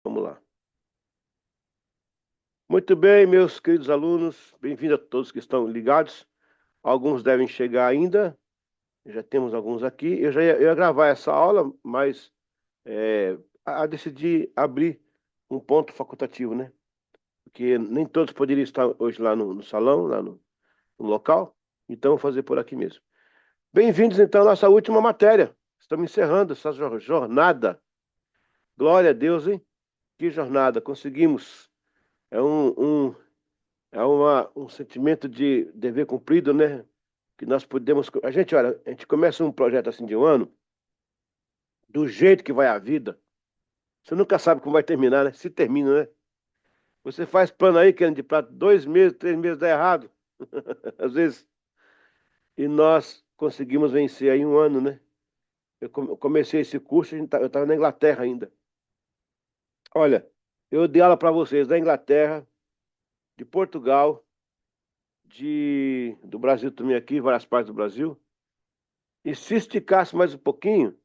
Vamos lá. Muito bem, meus queridos alunos, bem-vindo a todos que estão ligados. Alguns devem chegar ainda, já temos alguns aqui. Eu ia gravar essa aula, mas decidi abrir um ponto facultativo, né? Porque nem todos poderiam estar hoje lá no salão, lá no local, então vou fazer por aqui mesmo. Bem-vindos, então, à nossa última matéria. Estamos encerrando essa jornada. Glória a Deus, hein? Que jornada, conseguimos. É um sentimento de dever cumprido, né? Que nós podemos. Olha, a gente começa um projeto assim de um ano, do jeito que vai a vida. Você nunca sabe como vai terminar, né? Se termina, né? Você faz plano aí, querendo de prato, 2 meses, 3 meses dá errado, às vezes. E nós conseguimos vencer aí um ano, né? Eu comecei esse curso, eu estava na Inglaterra ainda. Olha, eu dei aula para vocês da Inglaterra, de Portugal, do Brasil também aqui, várias partes do Brasil. E se esticasse mais um pouquinho,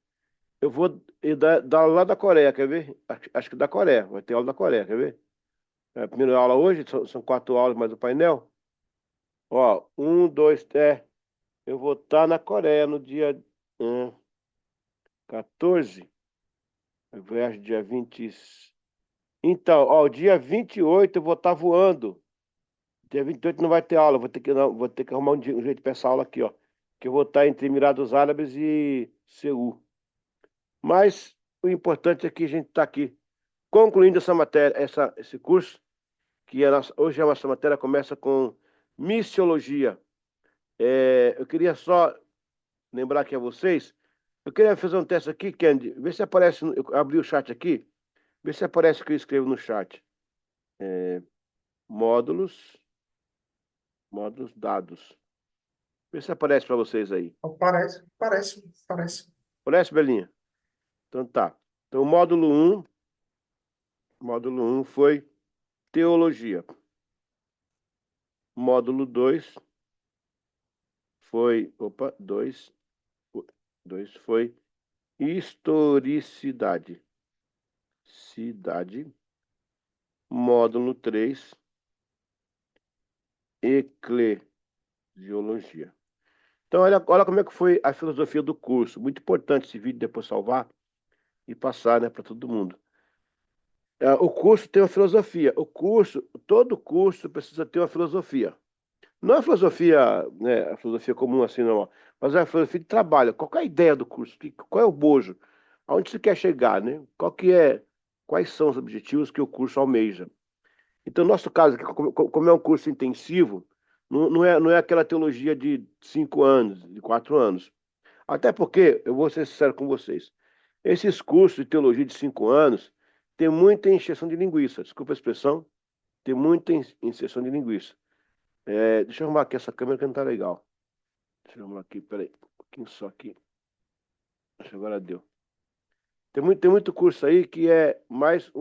eu vou dar aula lá da Coreia, quer ver? Acho que da Coreia, vai ter aula da Coreia, quer ver? A primeira aula hoje, são 4 aulas mais o painel. Ó, um, dois, eu vou estar na Coreia no dia 14, eu viajo dia 20. Então, ó, o dia 28 eu vou estar voando. Dia 28 não vai ter aula, vou ter que arrumar um jeito para essa aula aqui, ó. Que eu vou estar entre Emirados Árabes e Seul. Mas o importante é que a gente está aqui concluindo essa matéria, esse curso, hoje a nossa matéria começa com missiologia. Eu queria só lembrar aqui a vocês, eu queria fazer um teste aqui, Candy, vê se aparece, eu abri o chat aqui, vê se aparece o que eu escrevo no chat. Módulos, módulos dados. Vê se aparece para vocês aí. Parece. Aparece, Belinha? Então tá. Então módulo um foi teologia. Módulo 2 foi, opa, 2 foi historicidade. Cidade. Módulo 3 eclesiologia. Então, olha como é que foi a filosofia do curso. Muito importante esse vídeo depois salvar e passar, né, para todo mundo. O curso tem uma filosofia. Todo curso precisa ter uma filosofia. Não é a filosofia, né, a filosofia comum assim, não, mas é a filosofia de trabalho. Qual é a ideia do curso? Qual é o bojo? Aonde você quer chegar, né? Quais são os objetivos que o curso almeja? Então, no nosso caso, aqui, como é um curso intensivo, não é aquela teologia de 5 anos, de 4 anos. Até porque, eu vou ser sincero com vocês, esses cursos de teologia de 5 anos tem muita encheção de linguiça. Desculpa a expressão, tem muita encheção de linguiça. Deixa eu arrumar aqui essa câmera que não tá legal. Deixa eu arrumar aqui, peraí, um pouquinho só aqui. Acho que agora deu. Tem muito curso aí que é mais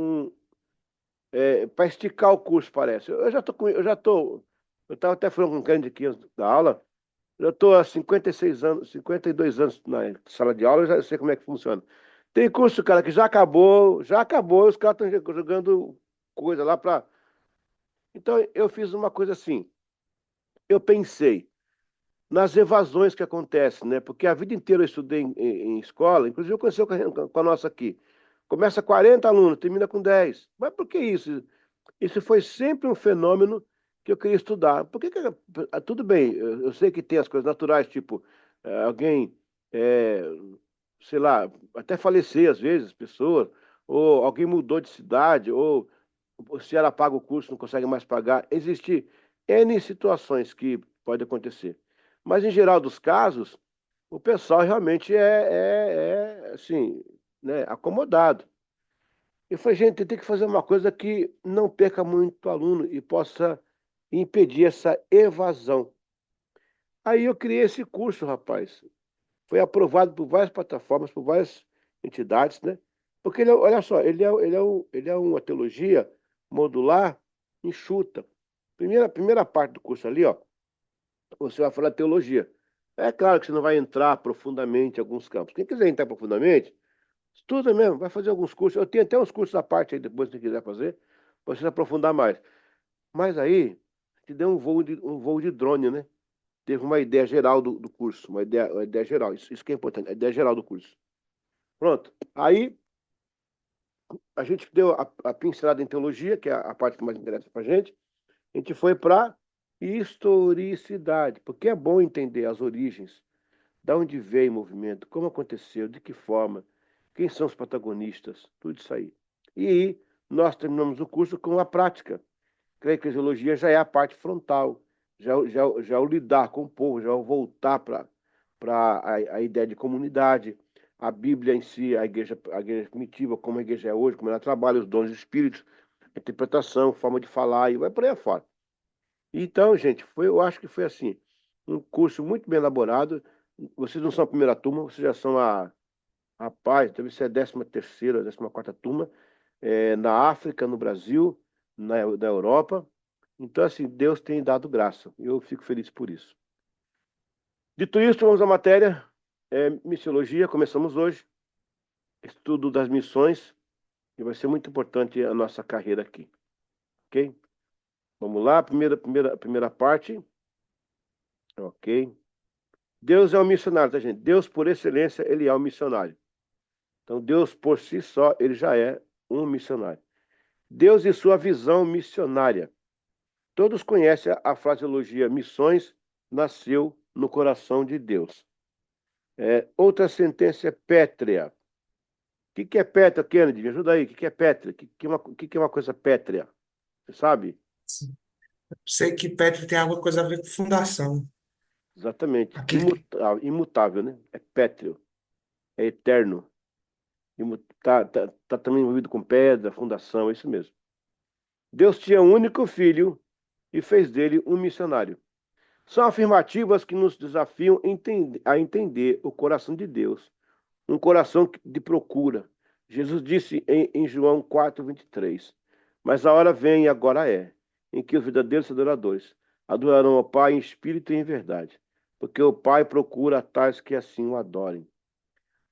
para esticar o curso, parece. Eu estava até falando com um grande aqui antes da aula, eu estou há 56 anos, 52 anos na sala de aula, eu já sei como é que funciona. Tem curso, cara, que já acabou, os caras estão jogando coisa lá para. Então, eu fiz uma coisa assim, eu pensei nas evasões que acontecem, né? Porque a vida inteira eu estudei em escola, inclusive aconteceu com a nossa aqui. Começa 40 alunos, termina com 10. Mas por que isso? Isso foi sempre um fenômeno que eu queria estudar. Tudo bem, eu sei que tem as coisas naturais, tipo, alguém, é, sei lá, até falecer às vezes, pessoas, ou alguém mudou de cidade, ou se ela paga o curso, não consegue mais pagar. Existem N situações que pode acontecer. Mas, em geral dos casos, o pessoal realmente assim, né, acomodado. Eu falei, gente, tem que fazer uma coisa que não perca muito aluno e possa impedir essa evasão. Aí eu criei esse curso, rapaz. Foi aprovado por várias plataformas, por várias entidades, né? Porque olha só, ele é uma teologia modular enxuta. Primeira parte do curso ali, ó, você vai falar teologia. É claro que você não vai entrar profundamente em alguns campos. Quem quiser entrar profundamente, Estuda mesmo, vai fazer alguns cursos. Eu tenho até uns cursos à parte aí depois, se quiser fazer, para você aprofundar mais. Mas aí, te deu um voo de drone, né? Teve uma ideia geral do curso, uma ideia geral. Isso que é importante, a ideia geral do curso. Pronto. Aí, a gente deu a pincelada em teologia, que é a parte que mais interessa para a gente. A gente foi para historicidade, porque é bom entender as origens, da onde veio o movimento, como aconteceu, de que forma, quem são os protagonistas, tudo isso aí. E aí, nós terminamos o curso com a prática. Que a eclesiologia já é a parte frontal, já é o lidar com o povo, já é o voltar para a ideia de comunidade, a Bíblia em si, a igreja primitiva, como a igreja é hoje, como ela trabalha os dons de espíritos, a interpretação, forma de falar, e vai por aí afora. Então, gente, eu acho que foi assim, um curso muito bem elaborado. Vocês não são a primeira turma, vocês já são rapaz, deve ser a 13ª, 14ª turma, na África, no Brasil, na Europa. Então, assim, Deus tem dado graça. Eu fico feliz por isso. Dito isso, vamos à matéria, missiologia, começamos hoje, estudo das missões, e vai ser muito importante a nossa carreira aqui, ok? Vamos lá, primeira parte, ok? Deus é um missionário, tá, gente? Deus, por excelência, ele é um missionário. Então, Deus, por si só, ele já é um missionário. Deus e sua visão missionária. Todos conhecem a fraseologia missões nasceu no coração de Deus. Outra sentença é pétrea. O que é pétrea, Kennedy? Me ajuda aí. O que é pétrea? Que é uma coisa pétrea? Você sabe? Sim. Sei que Petro tem alguma coisa a ver com fundação. Exatamente. Aquele que... Imutável, né? É pétreo. É eterno. Tá também envolvido com pedra, fundação, é isso mesmo. Deus tinha um único filho e fez dele um missionário. São afirmativas que nos desafiam a entender o coração de Deus, um coração de procura. Jesus disse em João 4:23, mas a hora vem e agora é, em que os verdadeiros adoradores adorarão ao Pai em espírito e em verdade, porque o Pai procura tais que assim o adorem.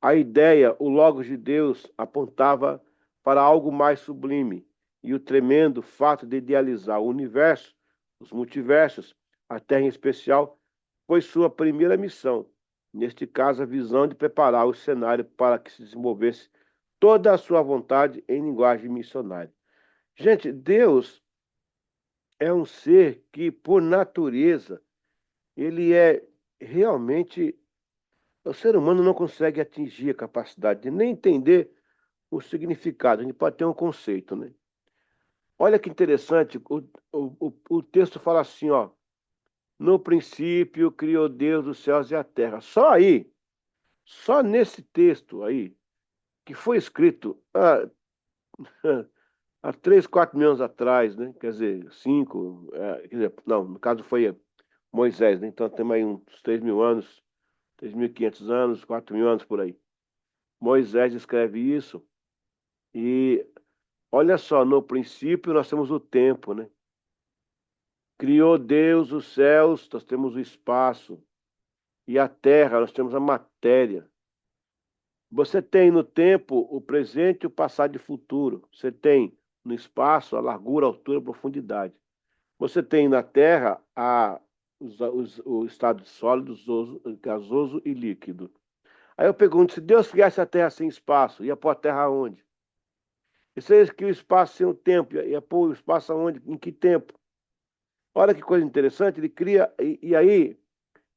A ideia, o Logos de Deus, apontava para algo mais sublime, e o tremendo fato de idealizar o universo, os multiversos, a Terra em especial, foi sua primeira missão. Neste caso, a visão de preparar o cenário para que se desenvolvesse toda a sua vontade em linguagem missionária. Gente, Deus é um ser que, por natureza, ele é realmente. O ser humano não consegue atingir a capacidade de nem entender o significado. A gente pode ter um conceito, né? Olha que interessante, o texto fala assim, ó. No princípio criou Deus os céus e a terra. Só aí, só nesse texto aí, que foi escrito há 3, 4 mil anos atrás, né? Quer dizer, 5, quer dizer, não, no caso foi Moisés, né? Então temos aí uns 3.000 anos, 3.500 anos, 4.000 anos por aí. Moisés escreve isso e olha só, no princípio nós temos o tempo, né? Criou Deus os céus, nós temos o espaço, e a terra, nós temos a matéria. Você tem no tempo o presente, o passado e o futuro. Você tem no espaço a largura, a altura, a profundidade. Você tem na terra o estado sólido, gasoso e líquido. Aí eu pergunto, se Deus criasse a terra sem espaço, ia pôr a terra aonde? E se ele cria o espaço sem o tempo, ia pôr o espaço aonde? Em que tempo? Olha que coisa interessante, ele cria, e aí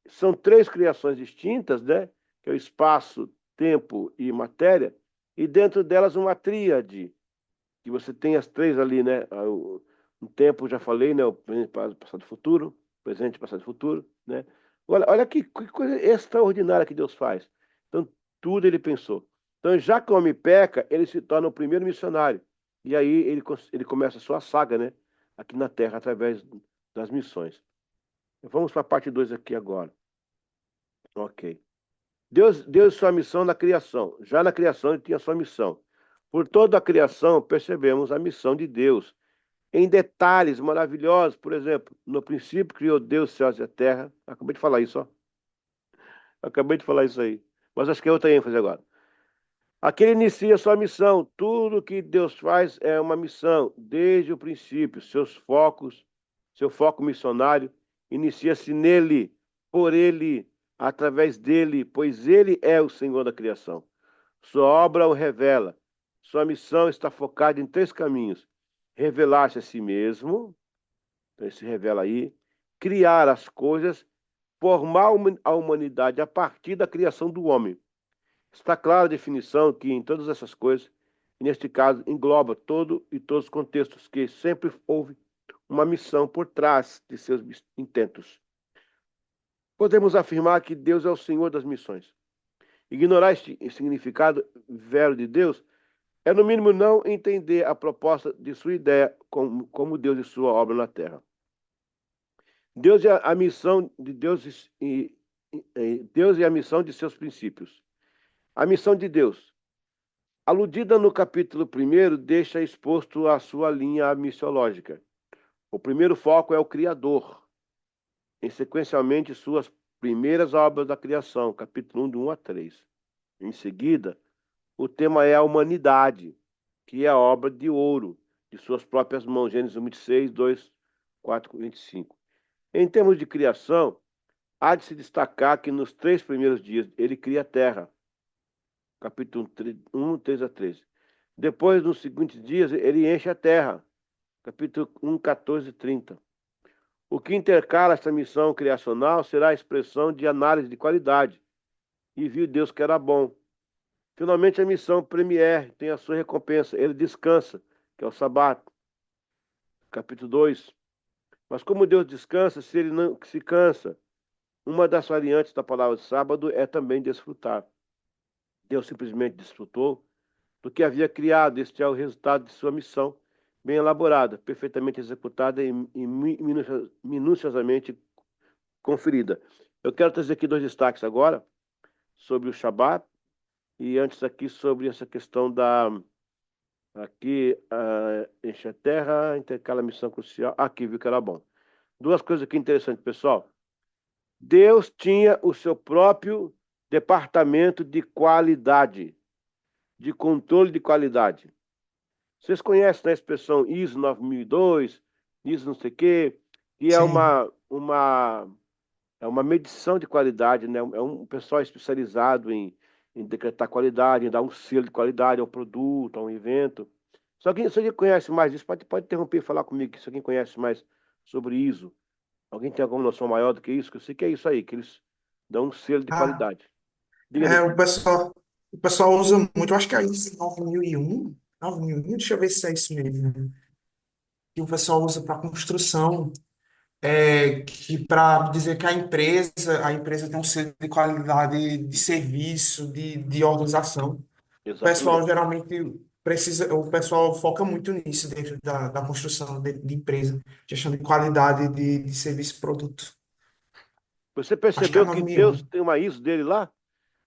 são três criações distintas, né? Que é o espaço, tempo e matéria, e dentro delas uma tríade, que você tem as três ali, né? O tempo, já falei, né? O presente, passado e futuro, presente, passado e futuro, né? Olha que coisa extraordinária que Deus faz. Então, tudo ele pensou. Então, já que o homem peca, ele se torna o primeiro missionário. E aí ele começa a sua saga, né? Aqui na Terra, através das missões. Vamos para a parte 2 aqui agora. Ok. Deus deu sua missão na criação. Já na criação ele tinha sua missão. Por toda a criação percebemos a missão de Deus. Em detalhes maravilhosos, por exemplo, no princípio criou Deus os céus e a terra. Acabei de falar isso, ó. Acabei de falar isso aí. Mas acho que é outra ênfase agora. Aqui ele inicia sua missão. Tudo que Deus faz é uma missão, desde o princípio. Seu foco missionário inicia-se nele, por ele, através dele, pois ele é o Senhor da criação. Sua obra o revela. Sua missão está focada em três caminhos: revelar-se a si mesmo, então ele se revela aí, criar as coisas, formar a humanidade a partir da criação do homem. Está clara a definição que em todas essas coisas, e neste caso, engloba todo e todos os contextos, que sempre houve uma missão por trás de seus intentos. Podemos afirmar que Deus é o Senhor das missões. Ignorar este significado velho de Deus é, no mínimo, não entender a proposta de sua ideia como Deus e sua obra na Terra. Deus é a missão de Deus Deus é a missão de seus princípios. A missão de Deus, aludida no capítulo 1, deixa exposto a sua linha missiológica. O primeiro foco é o Criador, em sequencialmente suas primeiras obras da criação, capítulo 1, de 1 a 3. Em seguida, o tema é a humanidade, que é a obra de ouro, de suas próprias mãos, Gênesis 26, 2, 4, 25. Em termos de criação, há de se destacar que nos 3 primeiros dias ele cria a terra, capítulo 1, 3 a 13. Depois, nos seguintes dias, ele enche a terra, capítulo 1, 14 e 30. O que intercala esta missão criacional será a expressão de análise de qualidade. E viu Deus que era bom. Finalmente, a missão premier tem a sua recompensa. Ele descansa, que é o Sabat, capítulo 2. Mas como Deus descansa, se ele não se cansa, uma das variantes da palavra sábado é também desfrutar. Deus simplesmente desfrutou do que havia criado. Este é o resultado de sua missão, bem elaborada, perfeitamente executada e minuciosamente conferida. Eu quero trazer aqui 2 destaques agora, sobre o Shabat, e antes aqui sobre essa questão da... Aqui, enche a terra, intercala a missão crucial. Aqui, viu que era bom. 2 coisas aqui interessantes, pessoal. Deus tinha o seu próprio departamento de qualidade, de controle de qualidade. Vocês conhecem a expressão ISO 9002, ISO não sei o quê, que é Sim. uma medição de qualidade, né? É um pessoal especializado em decretar qualidade, em dar um selo de qualidade ao produto, a um evento. Se alguém conhece mais isso, pode interromper e falar comigo, se alguém conhece mais sobre ISO. Alguém tem alguma noção maior do que isso? Que eu sei que é isso aí, que eles dão um selo de Ah, qualidade. Diga, Nilson. o pessoal usa muito, eu acho que é isso, 9001, 9001, deixa eu ver se é isso mesmo, que o pessoal usa para construção, que para dizer que a empresa tem um selo de qualidade de serviço, de organização. O pessoal Exatamente. geralmente o pessoal foca muito nisso dentro da construção de empresa, gestão de qualidade de serviço e produto. Você Acho que é percebeu que Deus 9001. tem uma ISO dele lá?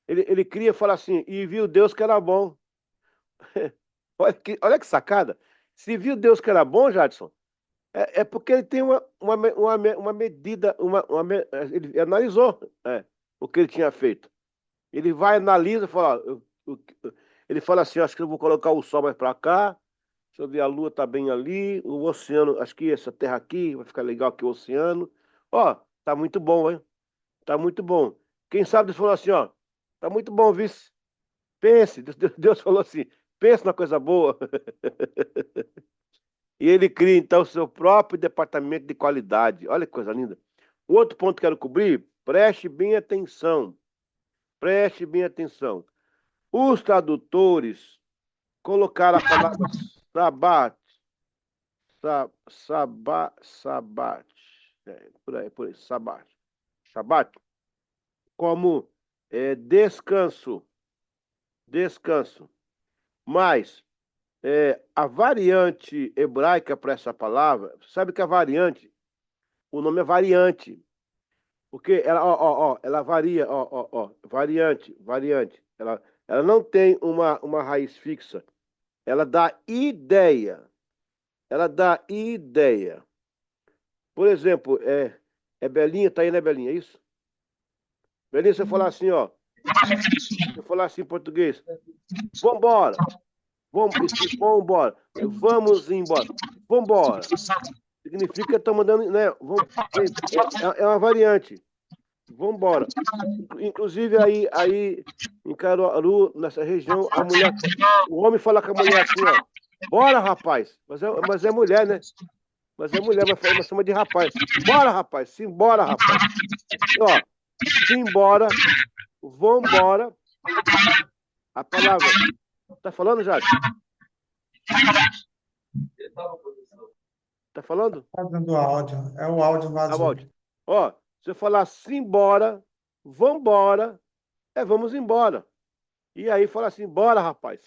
Ele cria e fala assim, e viu Deus que era bom. Olha que sacada. Se viu Deus que era bom, Jadson, é porque ele tem uma medida, ele analisou, o que ele tinha feito. Ele vai, analisa, fala, ó, ele fala assim, acho que eu vou colocar o sol mais para cá, deixa eu ver, a lua tá bem ali, o oceano, acho que essa terra aqui vai ficar legal aqui o oceano. Ó, tá muito bom, hein? Tá muito bom. Quem sabe Deus falou assim, ó, tá muito bom, vice. Pense, Deus falou assim, pense na coisa boa. E ele cria, então, o seu próprio departamento de qualidade. Olha que coisa linda. O outro ponto que quero cobrir, preste bem atenção. Preste bem atenção. Os tradutores colocaram a palavra sabat, sabat, por aí, sabat, como descanso, descanso. Mas a variante hebraica para essa palavra, sabe que a variante, o nome é variante, porque ela, ela varia, variante. Ela não tem uma raiz fixa. Ela dá ideia. Ela dá ideia. Por exemplo, Belinha, tá aí, né, Belinha? É isso? Belinha, você falar assim, ó. Se eu falar assim em português, vambora, vambora, vamos embora, vambora. Significa que estão mandando, né? É uma variante. Vambora. Inclusive, aí em Caruaru, nessa região, o homem fala com a mulher assim, ó, bora, rapaz. Mas é mulher, né? Mas é mulher, mas chama de rapaz. Bora, rapaz. Simbora, rapaz. Ó, simbora, vambora. A palavra. Tá falando, Jade? Tá falando? Tá dando áudio. É o áudio A vazou. volte. Ó, se eu falar simbora, vambora, vamos embora. E aí fala assim, bora, rapaz.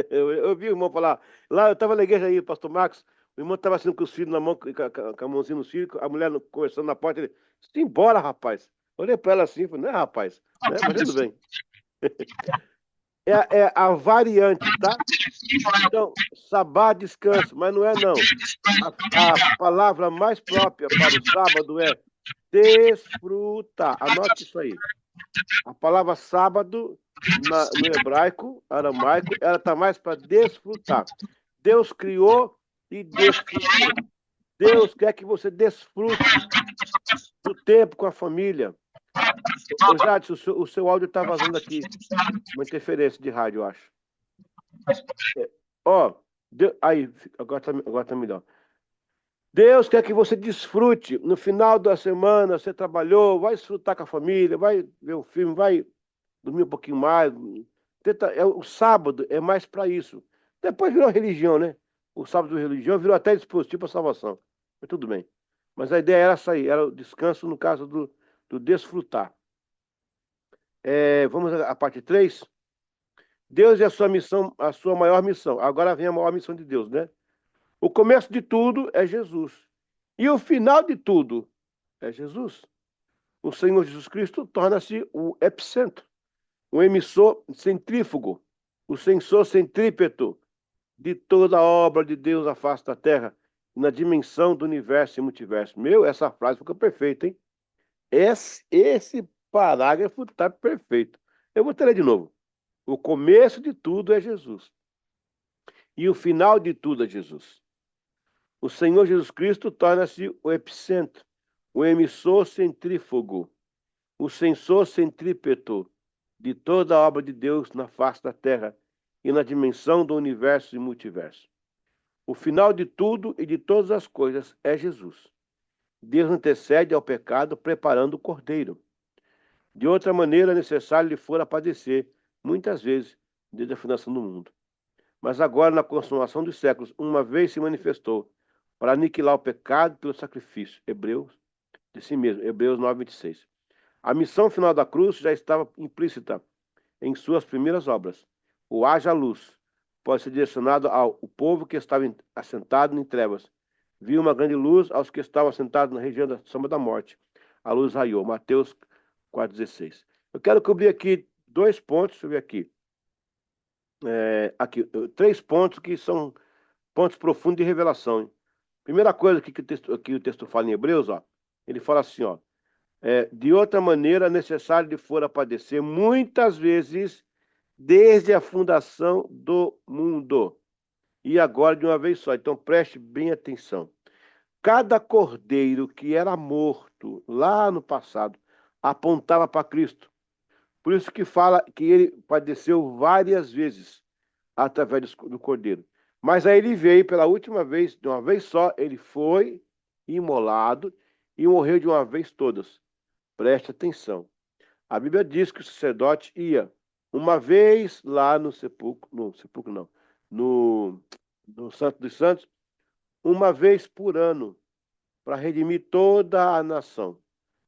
Eu vi o irmão falar. Lá eu estava na igreja aí, pastor Marcos. O irmão estava assim com os filhos na mão, com a mãozinha nos filhos, a mulher conversando na porta. Ele, simbora, rapaz. Olhei para ela assim, falei, não é, rapaz, né? Mas tudo bem. É a variante, tá? Então, sabá, descanso, mas não é não. A palavra mais própria para o sábado é desfrutar. Anote isso aí. A palavra sábado, no hebraico, aramaico, ela está mais para desfrutar. Deus criou e desfrutou. Deus quer que você desfrute do tempo com a família. Ô, Jadson, o seu áudio está vazando aqui. Uma interferência de rádio, eu acho. Ó, aí, agora tá melhor. Deus quer que você desfrute. No final da semana, você trabalhou, vai desfrutar com a família, vai ver um filme, vai dormir um pouquinho mais. O sábado é mais para isso. Depois virou religião, né? O sábado virou religião, virou até dispositivo para salvação. Mas tudo bem. Mas a ideia era essa aí, era o descanso no caso do desfrutar. Vamos à parte 3. Deus é a sua missão, a sua maior missão. Agora vem a maior missão de Deus, né? O começo de tudo é Jesus. E o final de tudo é Jesus. O Senhor Jesus Cristo torna-se o epicentro, o emissor centrífugo, o sensor centrípeto de toda a obra de Deus à face da terra, na dimensão do universo e multiverso. Meu, essa frase ficou perfeita, hein? Esse parágrafo está perfeito. Eu vou ler de novo. O começo de tudo é Jesus. E o final de tudo é Jesus. O Senhor Jesus Cristo torna-se o epicentro, o emissor centrífugo, o sensor centrípeto de toda a obra de Deus na face da terra e na dimensão do universo e multiverso. O final de tudo e de todas as coisas é Jesus. Deus antecede ao pecado preparando o cordeiro. De outra maneira, necessário lhe fora padecer, muitas vezes, desde a fundação do mundo. Mas agora, na consumação dos séculos, uma vez se manifestou para aniquilar o pecado pelo sacrifício. Hebreus, de si mesmo, Hebreus 9, 26. A missão final da cruz já estava implícita em suas primeiras obras. O haja luz pode ser direcionado ao povo que estava assentado em trevas. Viu uma grande luz aos que estavam assentados na região da sombra da morte. A luz raiou. Mateus 4,16. Eu quero cobrir aqui 2 pontos, deixa eu ver aqui. Aqui, 3 pontos que são pontos profundos de revelação. Hein? Primeira coisa que o texto fala em Hebreus, ó, ele fala assim, ó, de outra maneira necessário lhe fora padecer muitas vezes desde a fundação do mundo. E agora de uma vez só. Então preste bem atenção. Cada cordeiro que era morto lá no passado apontava para Cristo. Por isso que fala que ele padeceu várias vezes através do cordeiro. Mas aí ele veio pela última vez, de uma vez só, ele foi imolado e morreu de uma vez todas. Preste atenção. A Bíblia diz que o sacerdote ia uma vez lá no sepulcro não, no Santo dos Santos, uma vez por ano, para redimir toda a nação.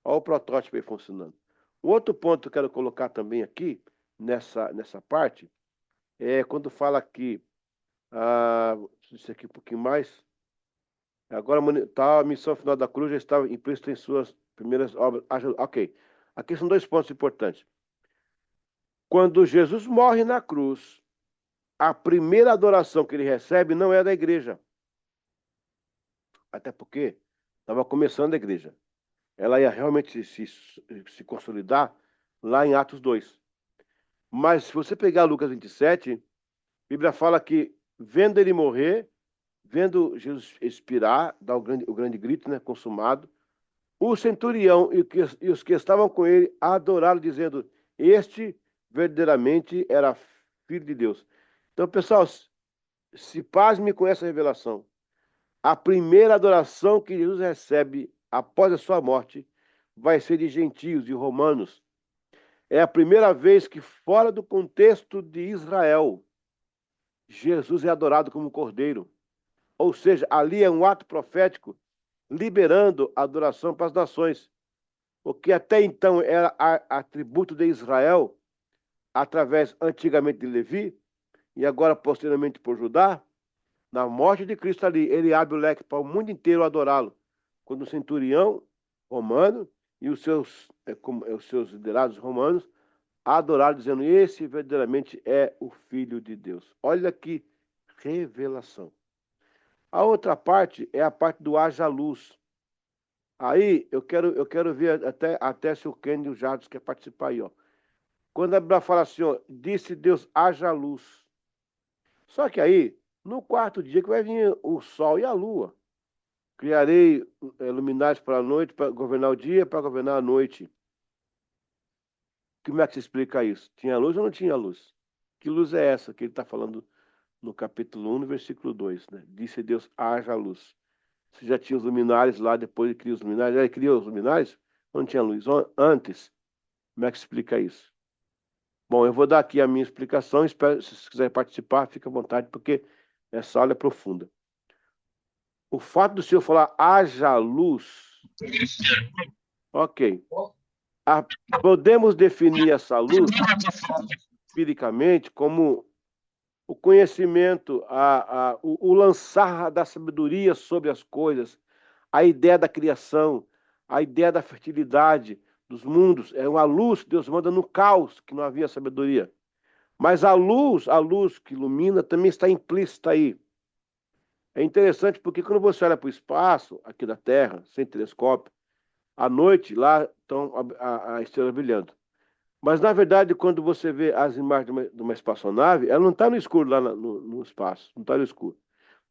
Olha o protótipo aí funcionando. O outro ponto que eu quero colocar também aqui, nessa parte, é quando fala que, isso aqui um pouquinho mais, agora tá, a missão final da cruz já estava implícita em suas primeiras obras. Ok, aqui são 2 pontos importantes. Quando Jesus morre na cruz, a primeira adoração que ele recebe não é da igreja. Até porque estava começando a igreja. Ela ia realmente se consolidar lá em Atos 2. Mas se você pegar Lucas 27, a Bíblia fala que, vendo ele morrer, vendo Jesus expirar, dar o grande grito, né, consumado, o centurião e os que estavam com ele adoraram, dizendo: Este verdadeiramente era filho de Deus. Então, pessoal, se pasme com essa revelação. A primeira adoração que Jesus recebe após a sua morte vai ser de gentios, de romanos. É a primeira vez que, fora do contexto de Israel, Jesus é adorado como cordeiro. Ou seja, ali é um ato profético liberando a adoração para as nações. O que até então era atributo de Israel, através antigamente de Levi, e agora posteriormente por Judá, na morte de Cristo ali, ele abre o leque para o mundo inteiro adorá-lo. Quando o centurião romano e os seus liderados romanos adoraram, dizendo: Esse verdadeiramente é o Filho de Deus. Olha que revelação. A outra parte é a parte do haja luz. Aí eu quero ver até se o Kenny e o Jardim quer participar aí, ó. Quando a Bíblia fala assim, ó, disse Deus, haja luz. Só que aí, no quarto dia que vai vir o sol e a lua. Criarei luminares para a noite, para governar o dia, para governar a noite. Como é que se explica isso? Tinha luz ou não tinha luz? Que luz é essa que ele está falando no capítulo 1, no versículo 2, né? Disse Deus, haja luz. Você já tinha os luminares lá, depois ele criou os luminares. Ele criou os luminares? Não tinha luz. Antes, como é que se explica isso? Bom, eu vou dar aqui a minha explicação. Espero, se você quiser participar, fique à vontade, porque essa aula é profunda. O fato do Senhor falar haja luz, ok. Podemos definir essa luz, empiricamente, como o conhecimento, o lançar da sabedoria sobre as coisas, a ideia da criação, a ideia da fertilidade dos mundos. É uma luz que Deus manda no caos, que não havia sabedoria. Mas a luz que ilumina, também está implícita aí. É interessante porque quando você olha para o espaço, aqui da Terra, sem telescópio, à noite lá estão a estrela brilhando. Mas, na verdade, quando você vê as imagens de uma espaçonave, ela não está no escuro lá no espaço, não está no escuro.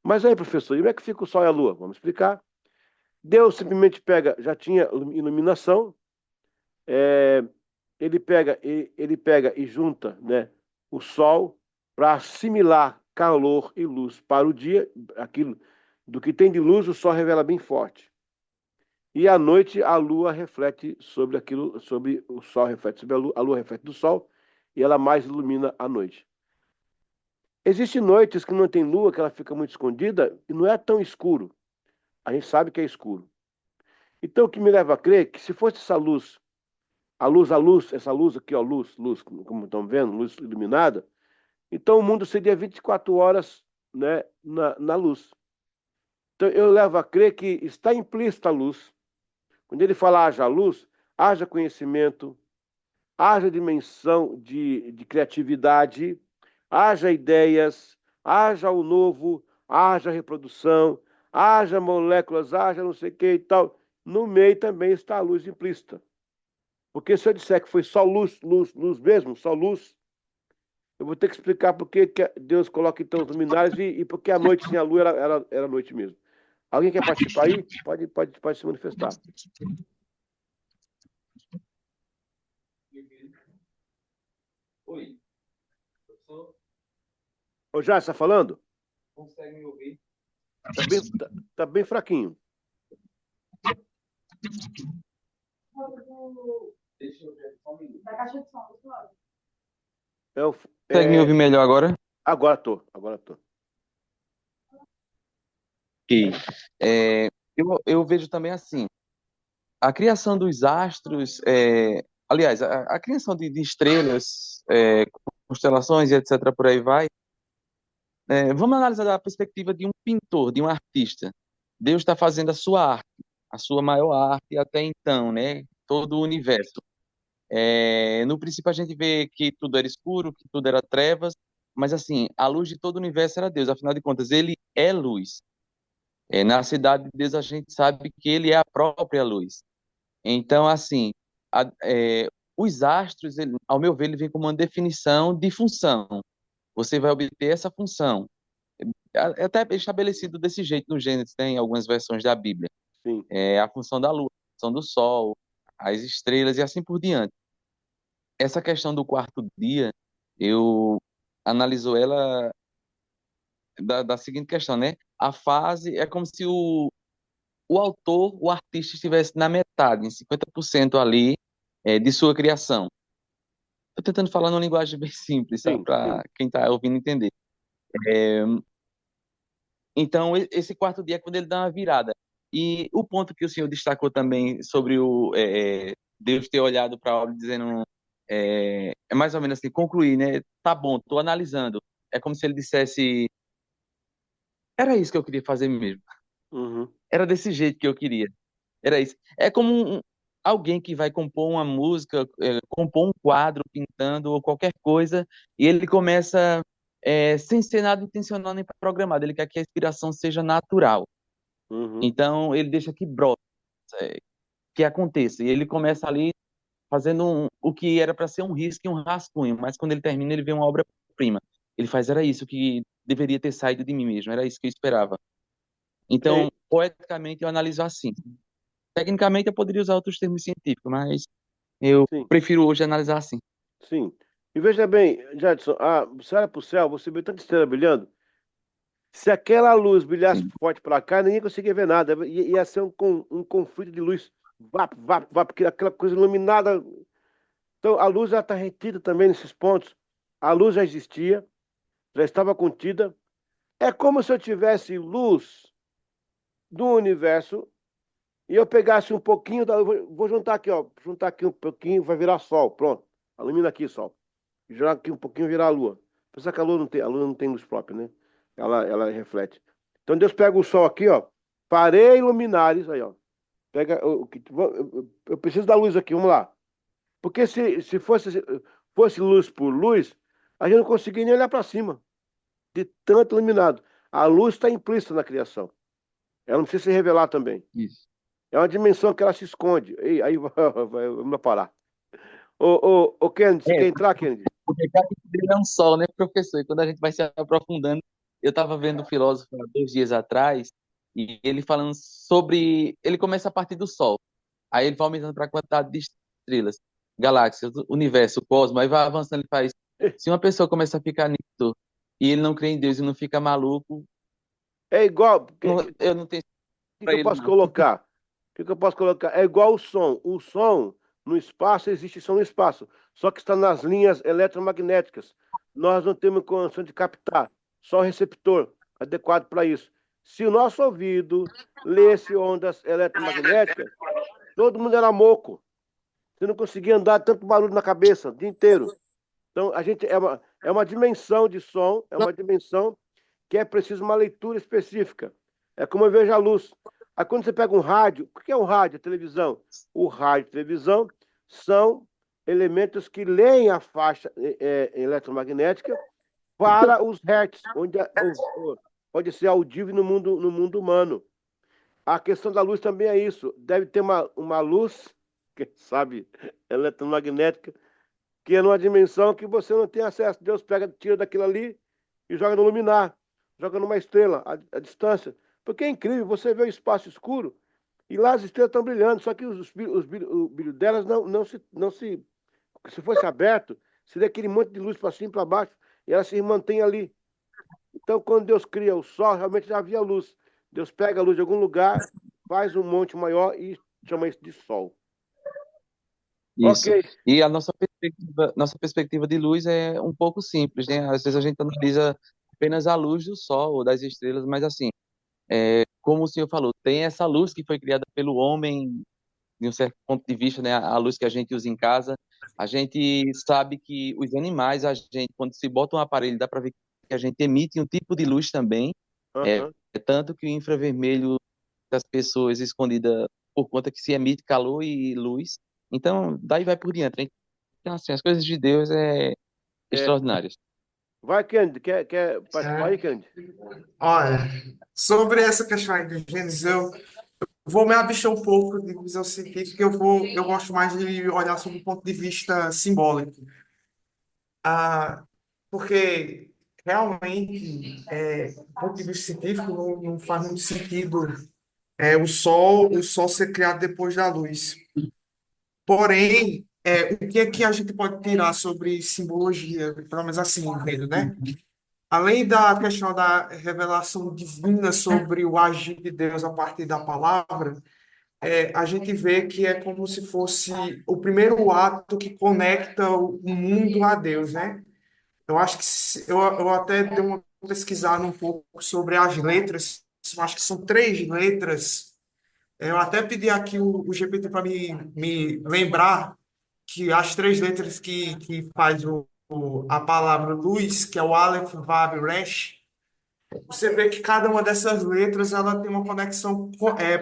Mas aí, professor, e como é que fica o Sol e a Lua? Vamos explicar. Deus simplesmente pega, já tinha iluminação, é, ele pega e junta, né, o Sol para assimilar calor e luz para o dia, aquilo do que tem de luz, o Sol revela bem forte. E à noite a Lua reflete sobre aquilo, sobre o Sol reflete sobre a Lua reflete do Sol, e ela mais ilumina a noite. Existem noites que não tem lua, que ela fica muito escondida e não é tão escuro. A gente sabe que é escuro. Então, o que me leva a crer que se fosse essa luz, a luz, essa luz aqui, ó, luz, como estão vendo, luz iluminada, então o mundo seria 24 horas, né, na luz. Então, eu levo a crer que está implícita a luz. Quando ele fala haja luz, haja conhecimento, haja dimensão de criatividade, haja ideias, haja o novo, haja reprodução, haja moléculas, haja não sei o que e tal. No meio também está a luz implícita. Porque se eu disser que foi só luz, luz, luz mesmo, só luz, eu vou ter que explicar por que Deus coloca então os luminares e por que a noite sem a lua era noite mesmo. Alguém quer participar aí? Pode se manifestar. Oi, professor, Ô, já está falando? consegue me ouvir? Tá bem fraquinho. Deixa eu ver só um minuto. Da caixa de som, pessoal. É, o- Consegue me é, ouvir melhor agora? agora tô. Ok. Eu vejo também assim, a criação dos astros, aliás, a criação de estrelas, constelações e etc., por aí vai. Vamos analisar da perspectiva de um pintor, de um artista. Deus está fazendo a sua arte, a sua maior arte até então, né? Todo o universo. No princípio a gente vê que tudo era escuro, que tudo era trevas, mas assim, a luz de todo o universo era Deus. Afinal de contas, ele é luz. Na cidade de Deus a gente sabe que ele é a própria luz. Então, assim, a- é, os astros, ao meu ver, ele vem como uma definição de função. Você vai obter essa função. É até estabelecido desse jeito no Gênesis, tem algumas versões da Bíblia. Sim, É a função da lua, a função do sol, as estrelas e assim por diante. Essa questão do quarto dia, eu analiso ela da seguinte questão, né? A fase é como se o autor, o artista estivesse na metade, em 50% ali, de sua criação. Estou tentando falar numa linguagem bem simples, sabe? sim, sim. Para quem está ouvindo entender. Então, esse quarto dia é quando ele dá uma virada. E o ponto que o senhor destacou também sobre Deus ter olhado para a obra dizendo, é mais ou menos assim, concluir, né? Tá bom, estou analisando. É como se ele dissesse, era isso que eu queria fazer mesmo. Uhum. Era desse jeito que eu queria. Era isso. É como alguém que vai compor uma música, compor um quadro, pintando ou qualquer coisa, e ele começa, sem ser nada intencional nem programado. Ele quer que a inspiração seja natural. Uhum. Então, ele deixa que brote, que aconteça. E ele começa ali fazendo o que era para ser um risco e um rascunho, mas quando ele termina, ele vê uma obra-prima. Ele faz, era isso que deveria ter saído de mim mesmo, era isso que eu esperava. Ei, Então, poeticamente, eu analiso assim. Tecnicamente, eu poderia usar outros termos científicos, mas eu sim, prefiro hoje analisar assim. sim. E veja bem, Jadson, você olha para o céu, você vê tanta estrela brilhando. Se aquela luz brilhasse Sim. forte para cá, ninguém conseguia ver nada. Ia ser um conflito de luz. Vap, vap, vap, aquela coisa iluminada. Então, a luz está retida também nesses pontos. A luz já existia, já estava contida. É como se eu tivesse luz do universo e eu pegasse um pouquinho da. Vou juntar aqui, ó. Juntar aqui um pouquinho, vai virar sol. Pronto. Ilumina aqui, sol. Jogar aqui um pouquinho, virar a lua. Apesar que a lua não tem luz própria, né? Ela reflete. Então Deus pega o sol aqui, ó. Parei luminares, aí, ó. Pega eu preciso da luz aqui, vamos lá. Porque se fosse luz por luz, a gente não conseguia nem olhar para cima, de tanto iluminado. A luz está implícita na criação. Ela não precisa se revelar também. Isso. É uma dimensão que ela se esconde. E aí vamos parar. Ô, Kennedy, você É, quer entrar, Kennedy? porque cada estrela é um sol, né, professor? E quando a gente vai se aprofundando, eu estava vendo um filósofo há 2 dias atrás, e ele falando sobre. Ele começa a partir do Sol, aí ele vai aumentando para a quantidade de estrelas, galáxias, universo, cosmos, aí vai avançando. Ele faz. Se uma pessoa começa a ficar nisso e ele não crê em Deus e não fica maluco, É igual. O eu não tenho que que para eu ele, posso não. colocar? O que que eu posso colocar? É igual o som. O som no espaço existe som no espaço, só que está nas linhas eletromagnéticas. Nós não temos condição de captar, só o receptor adequado para isso. Se o nosso ouvido lesse ondas eletromagnéticas, todo mundo era moco. Você não conseguia andar tanto barulho na cabeça o dia inteiro. Então, a gente é uma dimensão de som, é uma dimensão que é preciso uma leitura específica. É como eu vejo a luz. Aí quando você pega um rádio, o que é um rádio? A televisão. O rádio e a televisão são elementos que leem a faixa eletromagnética para os hertz, pode ser audível no mundo humano. A questão da luz também é isso. Deve ter uma luz, quem sabe, eletromagnética, que é numa dimensão que você não tem acesso. Deus pega, tira daquilo ali e joga no luminar, joga numa estrela, a distância. Porque é incrível, você vê o espaço escuro e lá as estrelas estão brilhando, só que o brilho delas se fosse aberto, seria aquele monte de luz para cima e para baixo, e ela se mantém ali. Então, quando Deus cria o sol, realmente já havia luz. Deus pega a luz de algum lugar, faz um monte maior e chama isso de sol. Ok, Isso. E a nossa perspectiva de luz é um pouco simples, né? Às vezes a gente analisa apenas a luz do sol ou das estrelas, mas assim, como o senhor falou, tem essa luz que foi criada pelo homem, de um certo ponto de vista, né? A luz que a gente usa em casa. A gente sabe que os animais, a gente, quando se bota um aparelho, dá para ver que a gente emite um tipo de luz também. aham, É tanto que o infravermelho das pessoas escondida por conta que se emite calor e luz. Então, daí vai por diante, né? Então, assim, as coisas de Deus é é. extraordinárias. Vai, Kennedy, quer participar aí, Certo. Kennedy? Olha, sobre essa questão aí do Gênesis, eu vou me abster um pouco de visão científica, eu gosto mais de olhar sob o ponto de vista simbólico. Ah, porque realmente, do ponto de vista científico, não faz muito sentido o sol ser criado depois da luz. Porém, o que é que a gente pode tirar sobre simbologia, pelo menos assim, entendo, né? Além da questão da revelação divina sobre o agir de Deus a partir da palavra, a gente vê que é como se fosse o primeiro ato que conecta o mundo a Deus, né? Eu acho que eu até dei uma pesquisada um pouco sobre as letras, eu acho que são três letras. Eu até pedi aqui o GPT para me lembrar que as três letras que faz a palavra luz, que é o Aleph, Vav, Resh, você vê que cada uma dessas letras ela tem uma conexão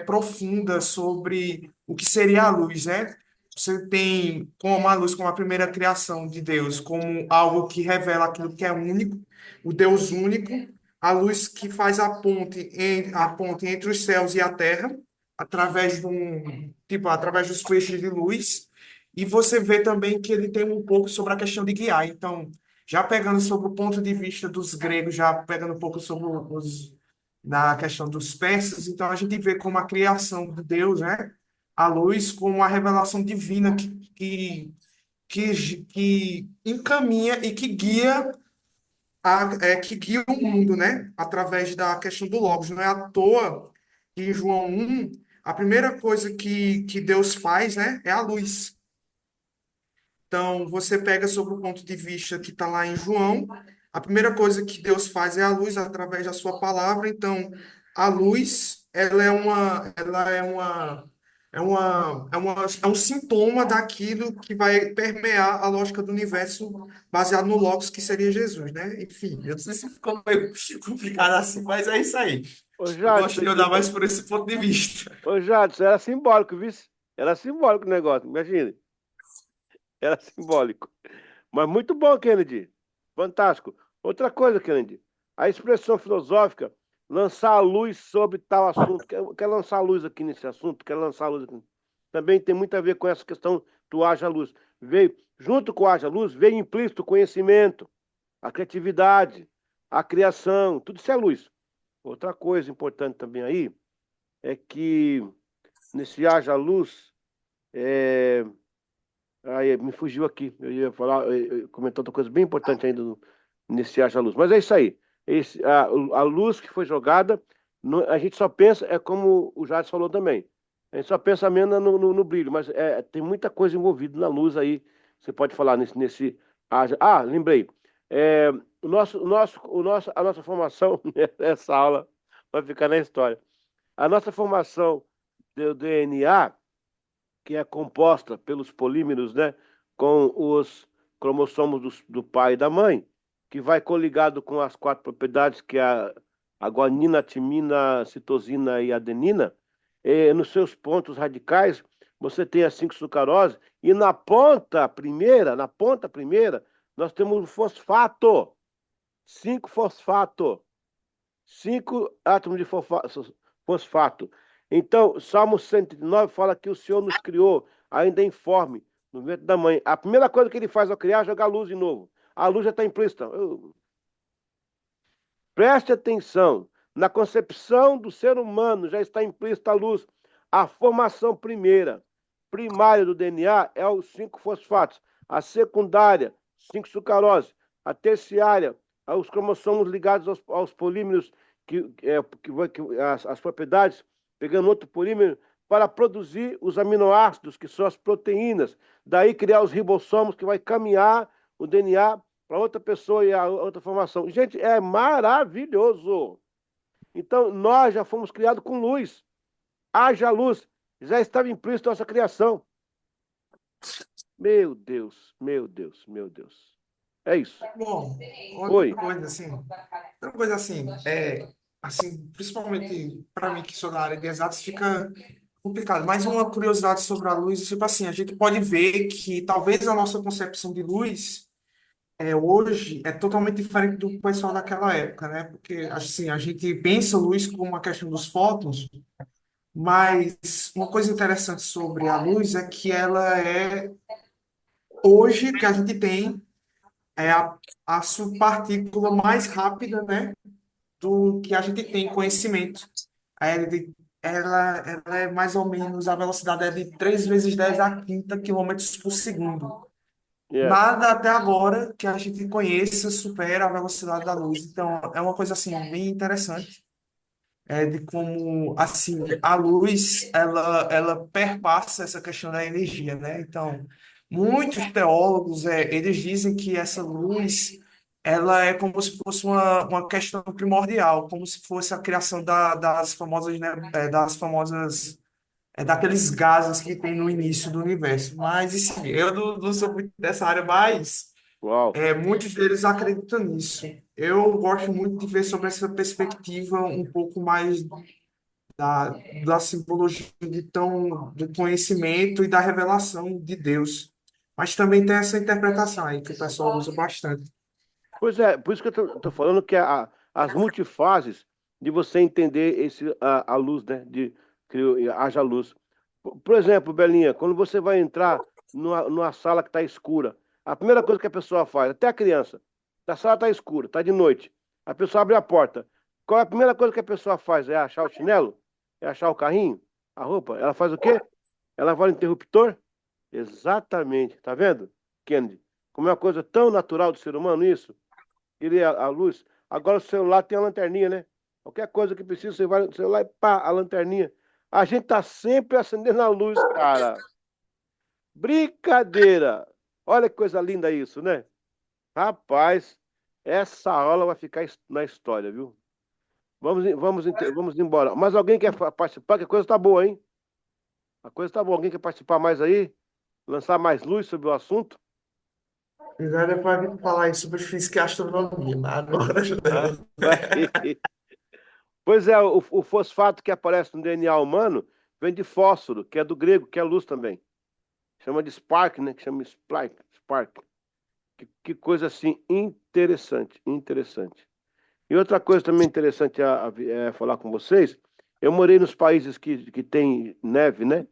profunda sobre o que seria a luz, né? Você tem como a luz como a primeira criação de Deus, como algo que revela aquilo que é único, o Deus único, a luz que faz a ponte entre os céus e a terra, através dos feixes de luz. E você vê também que ele tem um pouco sobre a questão de guiar. Então, já pegando sobre o ponto de vista dos gregos, já pegando um pouco sobre na questão dos persas, então a gente vê como a criação de Deus, né? A luz como a revelação divina que encaminha e que guia o mundo, né? Através da questão do Logos. Não é à toa que em João 1, a primeira coisa que Deus faz, né, é a luz. Então, você pega sobre o ponto de vista que está lá em João, a primeira coisa que Deus faz é a luz através da sua palavra. Então, a luz, ela é um sintoma daquilo que vai permear a lógica do universo baseado no Logos, que seria Jesus, né? Enfim, eu não sei se ficou meio complicado assim, mas é isso aí. Ô, Eu gosto Jadson, de olhar mais por esse ponto de vista. ô, Jadson, era simbólico, viu? Era simbólico o negócio, imagine. Era simbólico. Mas muito bom, Kennedy. Fantástico. Outra coisa, Kennedy. A expressão filosófica, lançar a luz sobre tal assunto. Quer lançar a luz aqui nesse assunto? Quer lançar a luz aqui? Também tem muito a ver com essa questão do haja luz. Veio, junto com o haja luz, veio implícito o conhecimento, a criatividade, a criação, tudo isso é luz. Outra coisa importante também aí é que nesse haja luz, é, aí me fugiu aqui. Eu ia falar, comentar outra coisa bem importante ainda nesse haja luz. Mas é isso aí. A luz que foi jogada, a gente só pensa, é como o Jades falou também. A gente só pensa menos no brilho, mas tem muita coisa envolvida na luz aí. Você pode falar nesse haja. Ah, lembrei. É, a nossa formação nessa aula vai ficar na história. A nossa formação do DNA que é composta pelos polímeros, né, com os cromossomos do pai e da mãe, que vai coligado com as quatro propriedades, que é a guanina, a timina, a citosina e a adenina. Nos seus pontos radicais, você tem a 5-sucarose, e na ponta primeira, nós temos o fosfato, 5-fosfato, 5 átomos de fosfato. Então, Salmo 109 fala que o Senhor nos criou ainda informe, no ventre da mãe. A primeira coisa que ele faz ao criar é jogar luz de novo. A luz já está implícita. Preste atenção. Na concepção do ser humano já está implícita a luz. A formação primária do DNA é os 5-fosfatos. A secundária, 5-sucarose. A terciária, os cromossomos ligados aos polímeros, as propriedades, pegando outro polímero, para produzir os aminoácidos, que são as proteínas. Daí criar os ribossomos, que vai caminhar o DNA para outra pessoa e a outra formação. Gente, é maravilhoso. Então, nós já fomos criados com luz. Haja luz. Já estava implícito a nossa criação. Meu Deus, meu Deus, meu Deus. É isso. Bom, Oi. outra coisa assim, assim, principalmente para mim que sou da área de exatas, fica complicado. Mas uma curiosidade sobre a luz, tipo assim, a gente pode ver que talvez a nossa concepção de luz hoje é totalmente diferente do pessoal daquela época, né? Porque assim, a gente pensa luz como uma questão dos fótons, Mas uma coisa interessante sobre a luz é que ela é, hoje, que a gente tem, é a subpartícula mais rápida, né, do que a gente tem conhecimento. Ela é mais ou menos, a velocidade é de 3 vezes 10 a quinta quilômetros por segundo. Yeah. Nada até agora que a gente conheça supera a velocidade da luz. Então, é uma coisa assim bem interessante, de como assim a luz ela perpassa essa questão da energia, né? Então, muitos teólogos eles dizem que essa luz ela é como se fosse uma questão primordial, como se fosse a criação das famosas, né, daqueles gases que tem no início do universo. Mas, assim, eu não sou muito dessa área, mas Uau. muitos deles acreditam nisso. Eu gosto muito de ver sobre essa perspectiva um pouco mais da, da simbologia do conhecimento e da revelação de Deus. Mas também tem essa interpretação aí que o pessoal usa bastante. Pois é, por isso que eu tô falando que as multifases de você entender a luz, né? Que haja luz. Por exemplo, Belinha, quando você vai entrar numa sala que está escura, a primeira coisa que a pessoa faz, até a criança, a sala está escura, está de noite, a pessoa abre a porta. Qual é a primeira coisa que a pessoa faz? É achar o chinelo? É achar o carrinho? A roupa? Ela faz o quê? Ela vai no interruptor? Exatamente, tá vendo, Kennedy? Como é uma coisa tão natural do ser humano isso? Queria a luz. Agora o celular tem a lanterninha, né? Qualquer coisa que precisa, você vai no celular e pá, a lanterninha. A gente tá sempre acendendo a luz, cara. Brincadeira! Olha que coisa linda isso, né? Rapaz, essa aula vai ficar na história, viu? Vamos embora. Mas alguém quer participar? Que a coisa tá boa, hein? A coisa tá boa. Alguém quer participar mais aí? Lançar mais luz sobre o assunto? E já depois de falar aí sobre física e astronomia, mas agora Ah, não. vai. Pois é, o fosfato que aparece no DNA humano vem de fósforo, que é do grego, que é luz também. Chama de spark, né? Que chama spark. Que coisa assim interessante, interessante. E outra coisa também interessante falar com vocês, eu morei nos países que tem neve, né?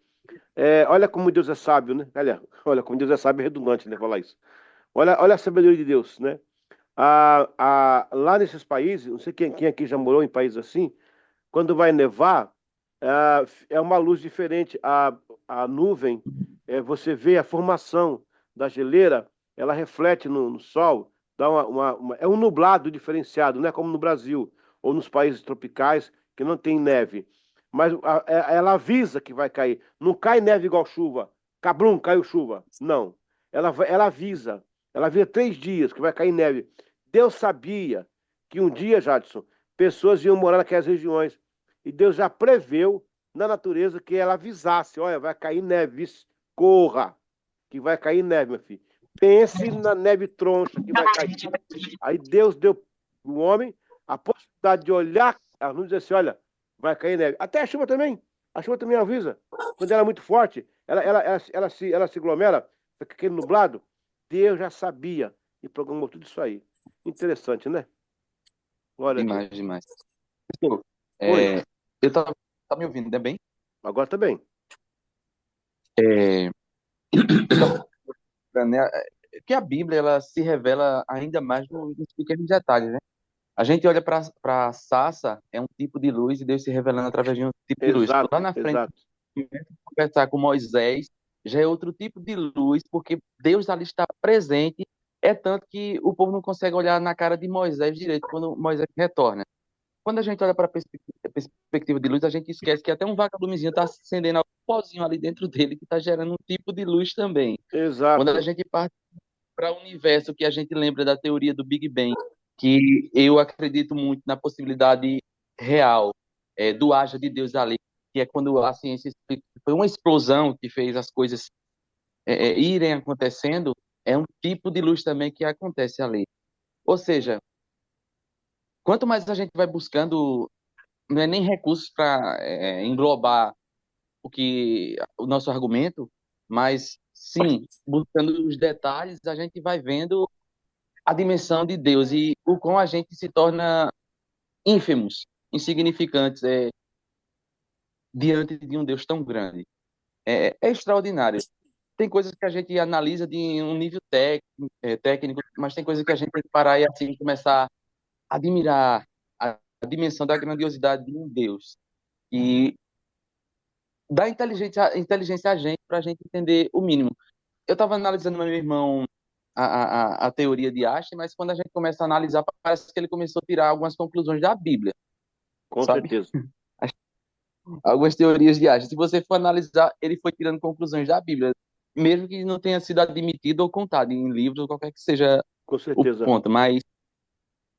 Olha como Deus é sábio, né? Olha como Deus é sábio, é redundante, né? Falar isso. Olha a sabedoria de Deus, né? Lá nesses países, não sei quem aqui já morou em países assim, quando vai nevar, é uma luz diferente. A nuvem, você vê a formação da geleira, ela reflete no sol, dá é um nublado diferenciado, não é como no Brasil ou nos países tropicais que não tem neve. Mas ela avisa que vai cair. Não cai neve igual chuva. Cabrum, caiu chuva. Não. Ela avisa. Ela avisa 3 dias que vai cair neve. Deus sabia que um dia, Jadson, pessoas iam morar naquelas regiões. E Deus já preveu na natureza que ela avisasse: olha, vai cair neve, corra, que vai cair neve, meu filho. Pense na neve troncha que vai cair. Aí Deus deu para o homem a possibilidade de olhar a luz e dizer assim: olha, vai cair neve. Até a chuva também. A chuva também avisa. Quando ela é muito forte, ela se aglomera, fica aquele nublado. Deus já sabia e programou tudo isso aí. Interessante, né? Glória a Deus. Demais, demais. Pastor, Oi, é, eu tava, tá me ouvindo, né, bem? agora tá bem. É, eu tava lembrando, né, que a Bíblia ela se revela ainda mais nos pequenos detalhes, né? A gente olha para a sarça, é um tipo de luz, e Deus se revelando através de um tipo de luz. Lá Exato, na frente, exato. conversar com Moisés, já é outro tipo de luz, porque Deus ali está presente. É tanto que o povo não consegue olhar na cara de Moisés direito quando Moisés retorna. Quando a gente olha para a perspectiva de luz, a gente esquece que até um vagalumezinho está acendendo algum pozinho ali dentro dele que está gerando um tipo de luz também. Quando a Exato. gente parte para o universo, que a gente lembra da teoria do Big Bang, que eu acredito muito na possibilidade real do haja de Deus ali, que é quando a ciência explica que foi uma explosão que fez as coisas irem acontecendo, é um tipo de luz também que acontece ali. Ou seja, quanto mais a gente vai buscando, não é nem recursos para englobar o nosso argumento, mas sim, buscando os detalhes, a gente vai vendo a dimensão de Deus e o quão a gente se torna ínfimos, insignificantes diante de um Deus tão grande. É extraordinário. Tem coisas que a gente analisa de um nível técnico, mas tem coisas que a gente tem que parar e assim começar a admirar a dimensão da grandiosidade de um Deus e dá inteligência a gente para a gente entender o mínimo. Eu estava analisando meu irmão a teoria de Einstein, mas quando a gente começa a analisar, parece que ele começou a tirar algumas conclusões da Bíblia, Com sabe? certeza. Algumas teorias de Einstein. Se você for analisar, ele foi tirando conclusões da Bíblia, mesmo que não tenha sido admitido ou contado em livros ou qualquer que seja Com o certeza. ponto, mas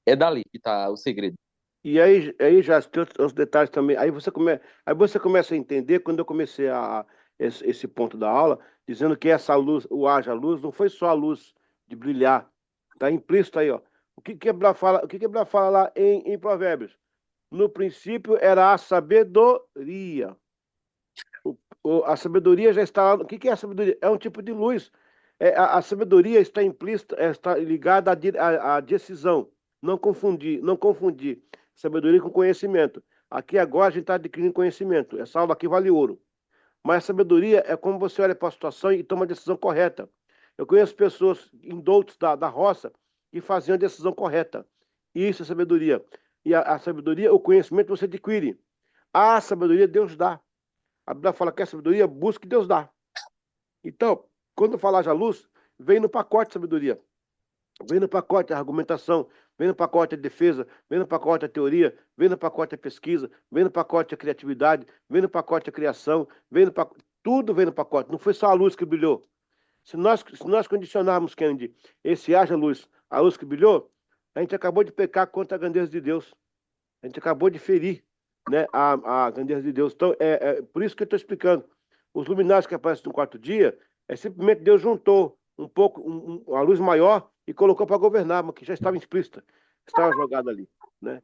é dali que está o segredo. E aí já tem outros detalhes também. Aí você começa a entender, quando eu comecei esse ponto da aula, dizendo que essa luz, o haja luz, não foi só a luz de brilhar. Está implícito aí, ó. O que Bíblia fala lá em Provérbios? No princípio era a sabedoria. A sabedoria já está lá. O que é a sabedoria? É um tipo de luz. A sabedoria está implícita, está ligada à decisão. Não confundir, não confundir sabedoria com conhecimento. Aqui agora a gente está adquirindo conhecimento. Essa aula aqui vale ouro. Mas a sabedoria é como você olha para a situação e toma a decisão correta. Eu conheço pessoas indoutos da roça que faziam a decisão correta. Isso é sabedoria. E a sabedoria, o conhecimento você adquire. A sabedoria Deus dá. A Bíblia fala que a sabedoria busca e Deus dá. Então, quando falar já luz, vem no pacote de sabedoria. Vem no pacote a argumentação, vem no pacote a defesa, vem no pacote a teoria, vem no pacote a pesquisa, vem no pacote a criatividade, vem no pacote a criação, vem no pacote. Tudo vem no pacote. Não foi só a luz que brilhou. Se nós condicionarmos, Kennedy, esse haja luz, a luz que brilhou, a gente acabou de pecar contra a grandeza de Deus. A gente acabou de ferir, né, a grandeza de Deus. Então, por isso que eu estou explicando. Os luminares que aparecem no quarto dia, é simplesmente Deus juntou um pouco, a luz maior e colocou para governar, mas que já estava explícita, estava jogada ali, né?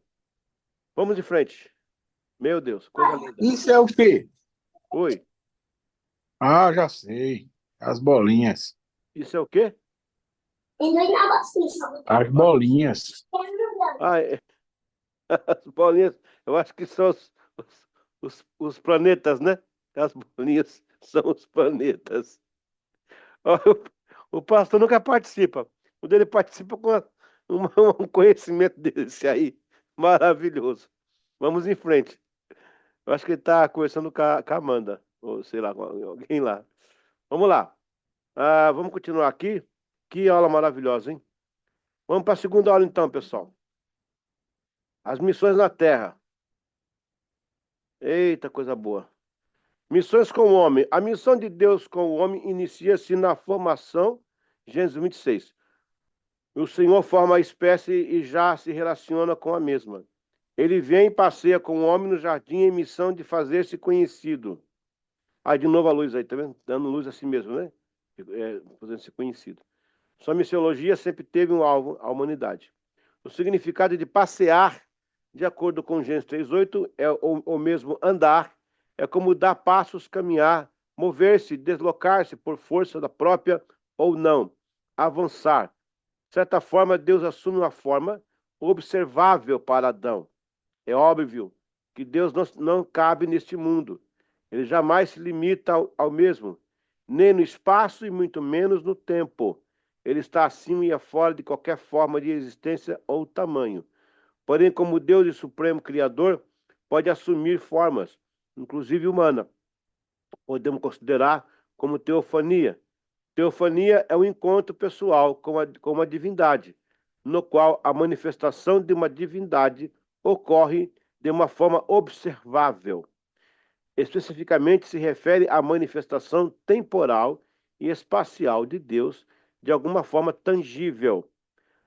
Vamos em frente. Meu Deus, coisa linda. Isso é o quê? Oi, Ah, já sei. As bolinhas. isso é o quê? As bolinhas. Ah, as bolinhas, eu acho que são os planetas, né? As bolinhas são os planetas. Ó, o pastor nunca participa. Quando ele participa com um conhecimento desse aí, maravilhoso. Vamos em frente. Eu acho que ele está conversando com a Amanda, ou sei lá, com alguém lá. Vamos lá. Vamos continuar aqui. Que aula maravilhosa, hein? Vamos para a segunda aula então, pessoal. As missões na Terra. Eita, coisa boa. Missões com o homem. A missão de Deus com o homem inicia-se na formação, Gênesis 26. O Senhor forma a espécie e já se relaciona com a mesma. Ele vem e passeia com o homem no jardim em missão de fazer-se conhecido. De novo a luz aí, tá vendo? Dando luz a si mesmo, né? Fazendo-se conhecido. Sua missiologia sempre teve um alvo, a humanidade. O significado de passear, de acordo com Gênesis 3:8, é o mesmo andar, é como dar passos, caminhar, mover-se, deslocar-se por força da própria ou não, avançar. De certa forma, Deus assume uma forma observável para Adão. É óbvio que Deus não cabe neste mundo. Ele jamais se limita ao mesmo, nem no espaço e muito menos no tempo. Ele está acima e afora de qualquer forma de existência ou tamanho. Porém, como Deus e Supremo Criador, pode assumir formas, inclusive humana. Podemos considerar como teofania. Teofania é um encontro pessoal com a divindade, no qual a manifestação de uma divindade ocorre de uma forma observável. Especificamente se refere à manifestação temporal e espacial de Deus de alguma forma tangível.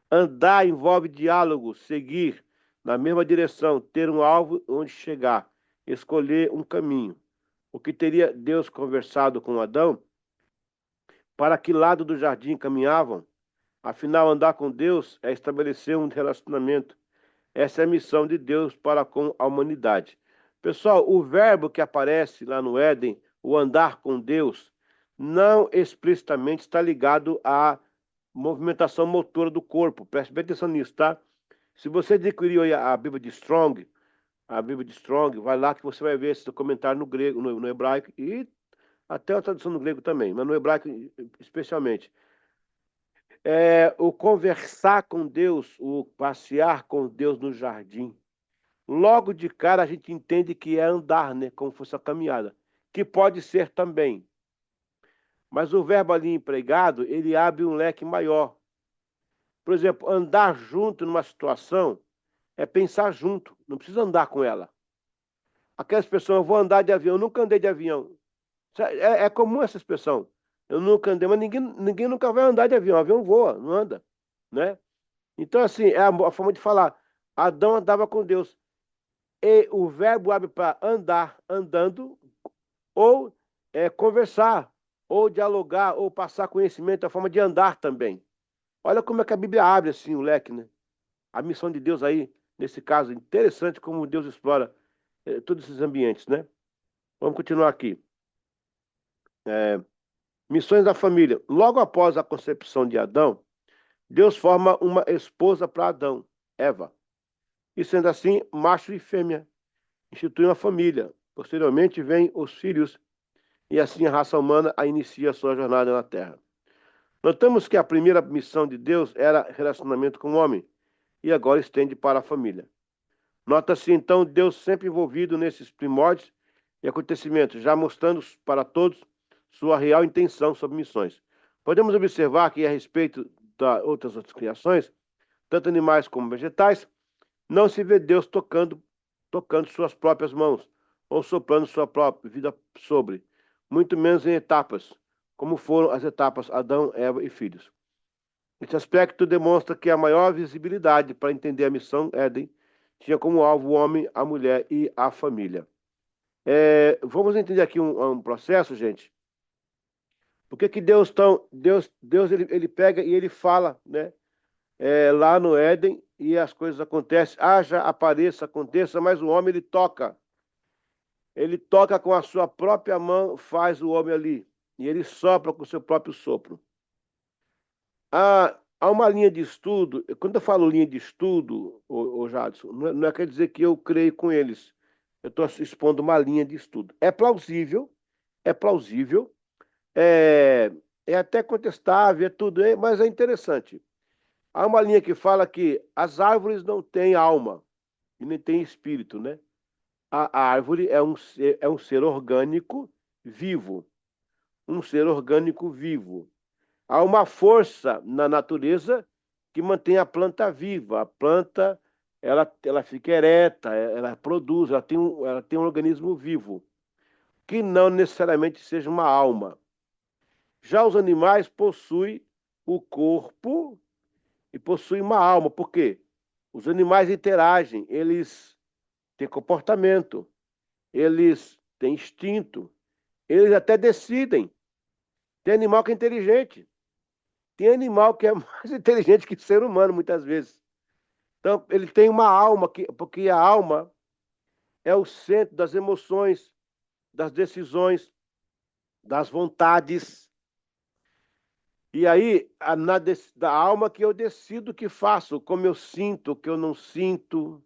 Andar envolve diálogo, seguir na mesma direção, ter um alvo onde chegar, escolher um caminho. O que teria Deus conversado com Adão? Para que lado do jardim caminhavam? Afinal, andar com Deus é estabelecer um relacionamento. Essa é a missão de Deus para com a humanidade. Pessoal, o verbo que aparece lá no Éden, o andar com Deus, não explicitamente está ligado à movimentação motora do corpo. Preste bem atenção nisso, tá? Se você adquiriu a Bíblia de Strong, a Bíblia de Strong, vai lá que você vai ver esse comentário no grego, no hebraico e até a tradução no grego também, mas no hebraico especialmente. O conversar com Deus, o passear com Deus no jardim. Logo de cara a gente entende que é andar, né? Como fosse a caminhada. Que pode ser também. Mas o verbo ali empregado, ele abre um leque maior. Por exemplo, andar junto numa situação é pensar junto, não precisa andar com ela. Aquelas pessoas, eu vou andar de avião, eu nunca andei de avião. É comum essa expressão. Eu nunca andei, mas ninguém nunca vai andar de avião. O avião voa, não anda, né? Então, assim, é a forma de falar. Adão andava com Deus. E o verbo abre para andar, andando, ou conversar, ou dialogar, ou passar conhecimento, é a forma de andar também. Olha como é que a Bíblia abre assim o leque, né? A missão de Deus aí, nesse caso, interessante como Deus explora todos esses ambientes, né? Vamos continuar aqui. Missões da família. Logo após a concepção de Adão, Deus forma uma esposa para Adão, Eva. E sendo assim, macho e fêmea institui uma família. Posteriormente, vêm os filhos, e assim a raça humana inicia a sua jornada na Terra. Notamos que a primeira missão de Deus era relacionamento com o homem, e agora estende para a família. Nota-se então Deus sempre envolvido nesses primórdios e acontecimentos, já mostrando para todos sua real intenção sobre missões. Podemos observar que, a respeito de outras criações, tanto animais como vegetais, não se vê Deus tocando suas próprias mãos ou soprando sua própria vida sobre, muito menos em etapas, como foram as etapas Adão, Eva e filhos. Esse aspecto demonstra que a maior visibilidade para entender a missão Éden tinha como alvo o homem, a mulher e a família. Vamos entender aqui um processo, gente. Por que Deus ele pega e ele fala, né? Lá no Éden e as coisas acontecem, haja, apareça, aconteça, mas o homem ele toca. Ele toca com a sua própria mão, faz o homem ali. E ele sopra com o seu próprio sopro. Há uma linha de estudo, quando eu falo linha de estudo, ô Jadson, não quer dizer que eu creio com eles. Eu estou expondo uma linha de estudo. É plausível, é, é até contestável, é tudo, mas é interessante. Há uma linha que fala que as árvores não têm alma e nem têm espírito, né? A árvore é um ser orgânico vivo. Um ser orgânico vivo. Há uma força na natureza que mantém a planta viva. A planta, ela fica ereta, ela produz, ela tem um organismo vivo, que não necessariamente seja uma alma. Já os animais possuem o corpo e possuem uma alma. Por quê? Os animais interagem, eles têm comportamento, eles têm instinto, eles até decidem. Tem animal que é inteligente. Tem animal que é mais inteligente que o ser humano, muitas vezes. Então, ele tem uma alma, porque a alma é o centro das emoções, das decisões, das vontades. E aí, da alma que eu decido o que faço, como eu sinto, o que eu não sinto.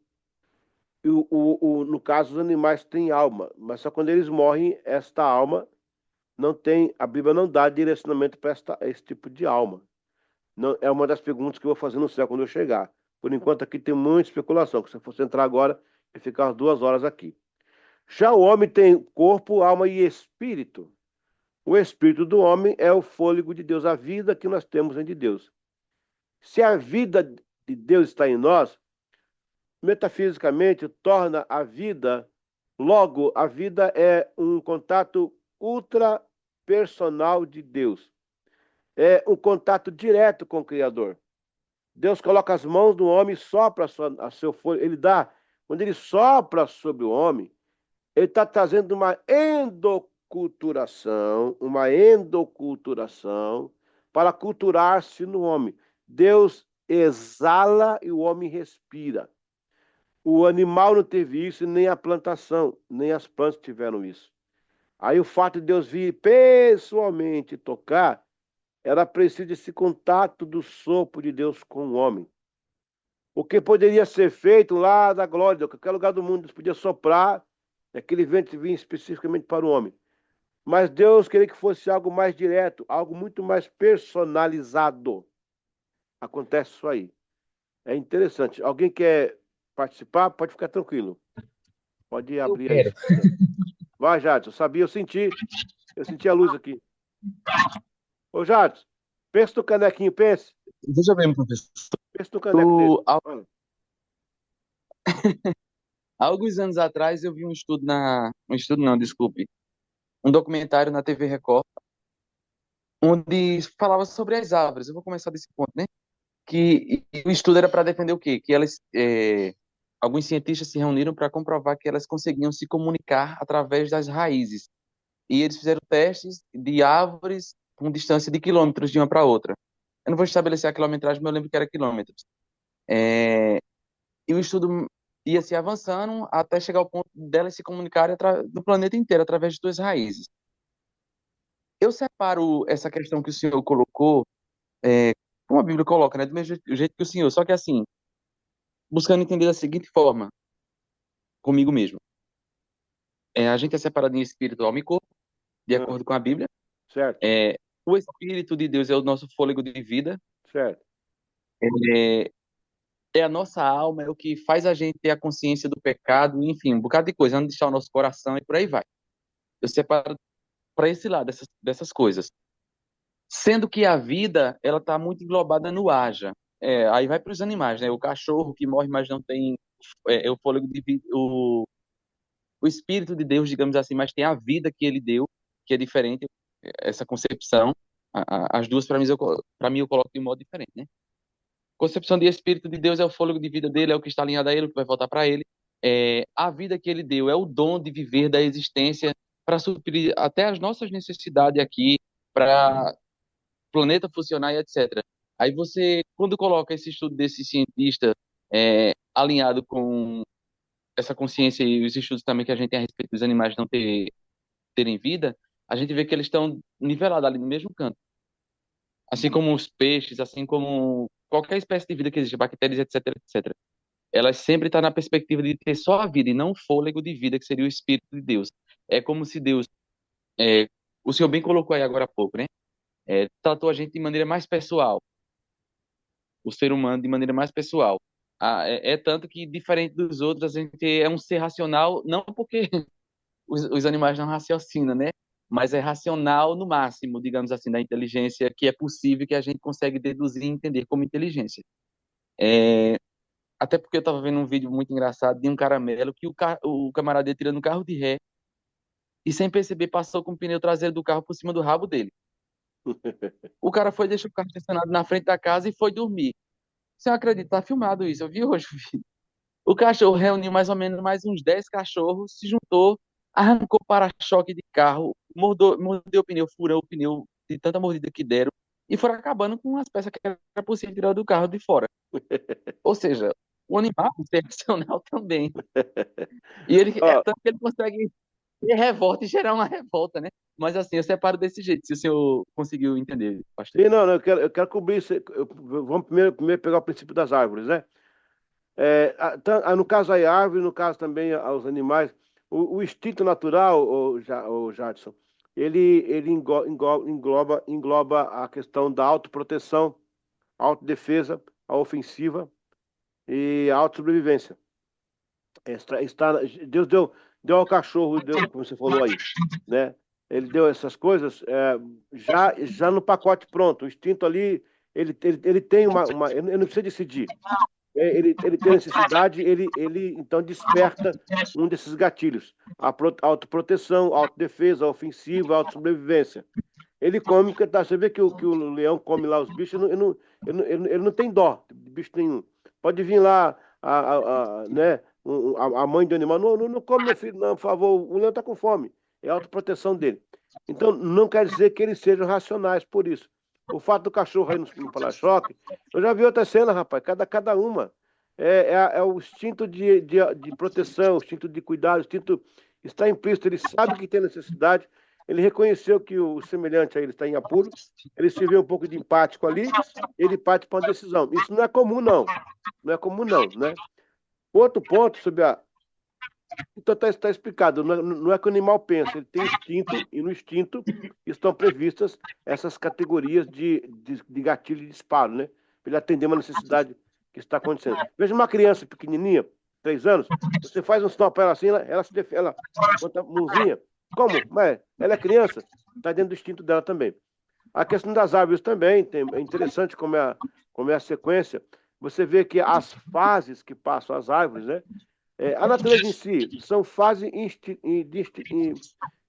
No caso, os animais têm alma, mas só quando eles morrem, esta alma não tem, a Bíblia não dá direcionamento para esse tipo de alma. Não, é uma das perguntas que eu vou fazer no céu quando eu chegar. Por enquanto, aqui tem muita especulação, que se eu fosse entrar agora, eu ia ficar 2 horas aqui. Já o homem tem corpo, alma e espírito. O espírito do homem é o fôlego de Deus, a vida que nós temos em de Deus. Se a vida de Deus está em nós, metafisicamente torna a vida, logo, a vida é um contato ultra personal de Deus. É um contato direto com o Criador. Deus coloca as mãos no homem e sopra a seu fôlego. Ele dá, quando ele sopra sobre o homem, ele está trazendo uma endoculturação para culturar-se no homem. Deus exala e o homem respira. O animal não teve isso, nem a plantação, nem as plantas tiveram isso. Aí o fato de Deus vir pessoalmente tocar, era preciso esse contato do sopro de Deus com o homem. O que poderia ser feito lá da glória, qualquer lugar do mundo, Deus podia soprar, aquele vento vinha especificamente para o homem. Mas Deus queria que fosse algo mais direto, algo muito mais personalizado. Acontece isso aí. É interessante. Alguém quer participar? Pode ficar tranquilo. Pode Eu abrir aí. quero. Vai, Jadson. Eu sabia, eu senti a luz aqui. Ô, Jadson, pensa no canequinho, pense. Veja bem, professor. Pensa no caneco dele. Há Fala. alguns anos atrás eu vi um estudo um estudo não, desculpe, um documentário na TV Record, onde falava sobre as árvores. Eu vou começar desse ponto, né? E o estudo era para defender o quê? Que alguns cientistas se reuniram para comprovar que elas conseguiam se comunicar através das raízes. E eles fizeram testes de árvores com distância de quilômetros de uma para outra. Eu não vou estabelecer a quilometragem, mas eu lembro que era quilômetros. É, e o estudo ia se avançando até chegar ao ponto delas se comunicarem do planeta inteiro através de suas raízes. Eu separo essa questão que o senhor colocou, como a Bíblia coloca, né, do mesmo jeito que o senhor, só que assim, buscando entender da seguinte forma, comigo mesmo. A gente é separado em espírito, alma e corpo, de Ah, acordo com a Bíblia. certo, O Espírito de Deus é o nosso fôlego de vida, certo. é, é a nossa alma, é o que faz a gente ter a consciência do pecado, enfim, um bocado de coisa, onde está o nosso coração e por aí vai. Eu separo para esse lado dessas coisas. Sendo que a vida, ela está muito englobada no haja. Aí vai para os animais, né? O cachorro que morre, mas não tem o fôlego de vida, o Espírito de Deus, digamos assim, mas tem a vida que ele deu, que é diferente, essa concepção. As duas, para mim, eu coloco de um modo diferente, né? Concepção de Espírito de Deus é o fôlego de vida dele, é o que está alinhado a ele, o que vai voltar para ele. A vida que ele deu é o dom de viver da existência para suprir até as nossas necessidades aqui, para o planeta funcionar e etc. Aí você, quando coloca esse estudo desse cientista alinhado com essa consciência e os estudos também que a gente tem a respeito dos animais não terem vida, a gente vê que eles estão nivelados ali no mesmo canto. Assim como os peixes, assim como qualquer espécie de vida que existe, bactérias, etc, etc. Elas sempre estão na perspectiva de ter só a vida e não o fôlego de vida, que seria o Espírito de Deus. É como se Deus, é, o senhor bem colocou aí agora há pouco, né? Tratou a gente de maneira mais pessoal, o ser humano de maneira mais pessoal. Tanto que, diferente dos outros, a gente é um ser racional, não porque os animais não raciocinam, né? Mas é racional no máximo, digamos assim, da inteligência que é possível que a gente consegue deduzir e entender como inteligência. Até porque eu estava vendo um vídeo muito engraçado de um caramelo que o camarada ia tirando o carro de ré e sem perceber passou com o pneu traseiro do carro por cima do rabo dele. O cara foi deixar o carro estacionado na frente da casa e foi dormir. Você não acredita? Tá filmado isso, eu vi hoje o vídeo. O cachorro reuniu mais ou menos mais uns 10 cachorros, se juntou, arrancou o para-choque de carro, mordeu o pneu, furou o pneu de tanta mordida que deram e foram acabando com as peças que era possível tirar do carro de fora. Ou seja, o animal é racional também. E ele é Ó, tanto que ele consegue ter revolta e gerar uma revolta, né? Mas assim, eu separo desse jeito, se o senhor conseguiu entender, pastor. sim, não, não, eu quero cobrir isso. Vamos primeiro pegar o princípio das árvores, né? No caso aí, a árvore, no caso também aos animais, o instinto natural, o Jadson, ele engloba a questão da autoproteção, autodefesa, a ofensiva e a autossobrevivência. Deus deu ao cachorro, como você falou aí, né? Ele deu essas coisas já no pacote pronto. O instinto ali, ele tem ele não precisa decidir. Ele tem necessidade, ele então desperta um desses gatilhos: autoproteção, autodefesa, ofensiva, autossobrevivência. Ele come, porque você vê que o leão come lá os bichos, ele não tem dó de bicho nenhum. Pode vir lá né, a mãe do animal, não come meu filho, não, por favor, o leão está com fome. É a autoproteção dele. Então, não quer dizer que eles sejam racionais por isso. O fato do cachorro aí no para-choque, eu já vi outra cena, rapaz, cada uma. É o instinto de proteção, o instinto de cuidado, o instinto está implícito, ele sabe que tem necessidade, Ele reconheceu que o semelhante a ele está em apuro, ele se vê um pouco de empático ali, ele parte para uma decisão. Isso não é comum, não. Não é comum, não, né? Outro ponto sobre a. Então está explicado, não é que o animal pensa, ele tem instinto, e no instinto estão previstas essas categorias de gatilho e disparo, né? Para ele atender uma necessidade que está acontecendo. Veja uma criança pequenininha, 3 anos, você faz um sinal para ela assim, ela se defende, ela bota a mãozinha. Como? Mas ela é criança, está dentro do instinto dela também. A questão das árvores também, é interessante como é a sequência. Você vê que as fases que passam as árvores, né? A natureza em si são fases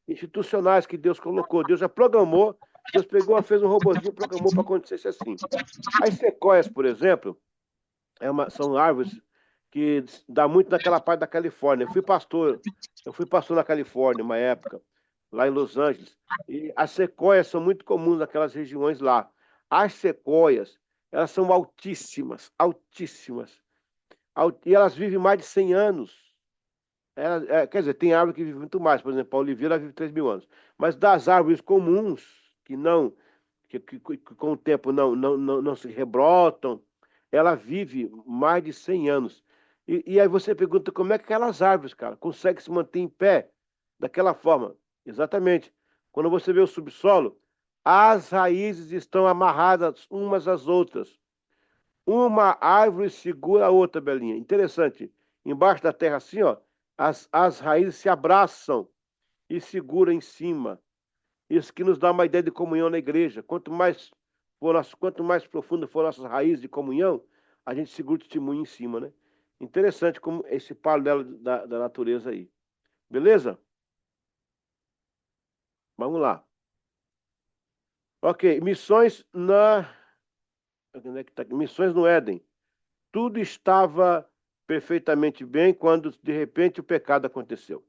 institucionais que Deus colocou. Deus já programou, Deus pegou, fez um robozinho e programou para acontecer assim. As sequoias, por exemplo, são árvores que dá muito naquela parte da Califórnia. Eu fui pastor na Califórnia uma época, lá em Los Angeles, e as sequoias são muito comuns naquelas regiões lá. As sequoias, elas são altíssimas, altíssimas. E elas vivem mais de 100 anos. Quer dizer, tem árvore que vive muito mais. Por exemplo, a oliveira vive 3.000 anos. Mas das árvores comuns, que não, que com o tempo não se rebrotam, ela vive mais de 100 anos. E aí você pergunta como é que aquelas árvores, cara, conseguem se manter em pé daquela forma. Exatamente. Quando você vê o subsolo, as raízes estão amarradas umas às outras. Uma árvore segura a outra, Belinha. Interessante. Embaixo da terra, assim, ó, as raízes se abraçam e seguram em cima. Isso que nos dá uma ideia de comunhão na igreja. Quanto mais profundo for nossas raízes de comunhão, a gente segura o testemunho em cima, né? Interessante como esse paralelo da natureza aí. Beleza? Vamos lá. Ok, onde é que tá aqui? Missões no Éden. Tudo estava perfeitamente bem quando, de repente, o pecado aconteceu.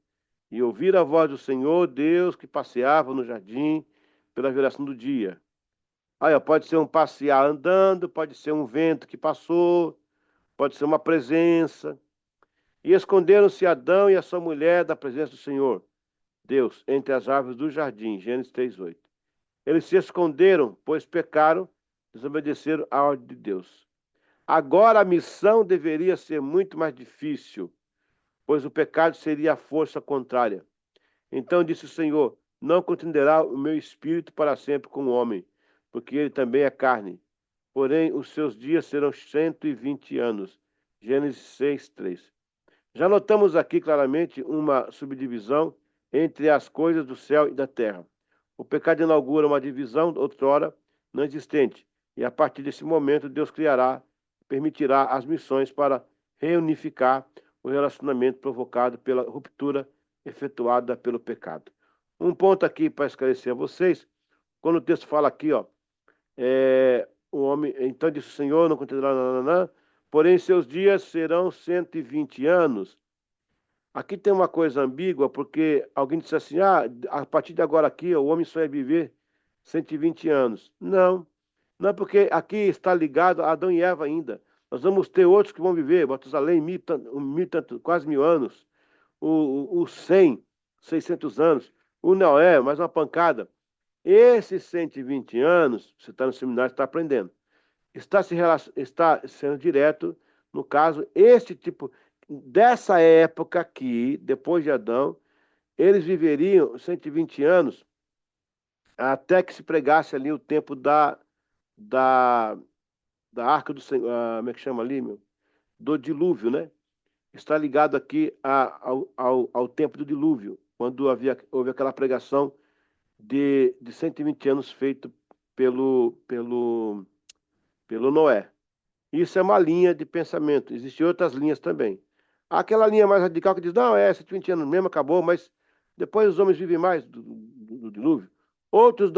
E ouvir a voz do Senhor, Deus, que passeava no jardim pela viração do dia. Aí, ó, pode ser um passear andando, pode ser um vento que passou, pode ser uma presença. E esconderam-se Adão e a sua mulher da presença do Senhor, Deus, entre as árvores do jardim. Gênesis 3:8. Eles se esconderam, pois pecaram, desobedeceram à ordem de Deus. Agora a missão deveria ser muito mais difícil, pois o pecado seria a força contrária. Então disse o Senhor: não contenderá o meu espírito para sempre com o homem, porque ele também é carne. Porém, os seus dias serão 120 anos. Gênesis 6:3. Já notamos aqui claramente uma subdivisão entre as coisas do céu e da terra. O pecado inaugura uma divisão outrora não existente, e a partir desse momento Deus permitirá as missões para reunificar o relacionamento provocado pela ruptura efetuada pelo pecado. Um ponto aqui para esclarecer a vocês, quando o texto fala aqui, ó, o homem, então disse o Senhor, não contenderá, porém seus dias serão 120 anos. Aqui tem uma coisa ambígua, porque alguém disse assim, a partir de agora aqui, o homem só vai viver 120 anos. Não, não, porque aqui está ligado a Adão e Eva ainda. Nós vamos ter outros que vão viver, Matusalém, quase 1.000 anos, o 100, 600 anos, o Noé, mais uma pancada. Esses 120 anos, você está no seminário, está aprendendo, está sendo direto, no caso, esse tipo, dessa época aqui, depois de Adão, eles viveriam 120 anos até que se pregasse ali o tempo da, da Arca do Senhor, como é que chama ali, meu? Do dilúvio, né? Está ligado aqui ao tempo do dilúvio, quando houve aquela pregação de 120 anos feito pelo Noé. Isso é uma linha de pensamento. Existem outras linhas também. Há aquela linha mais radical que diz, não, 120 anos mesmo, acabou, mas depois os homens vivem mais do dilúvio. Outros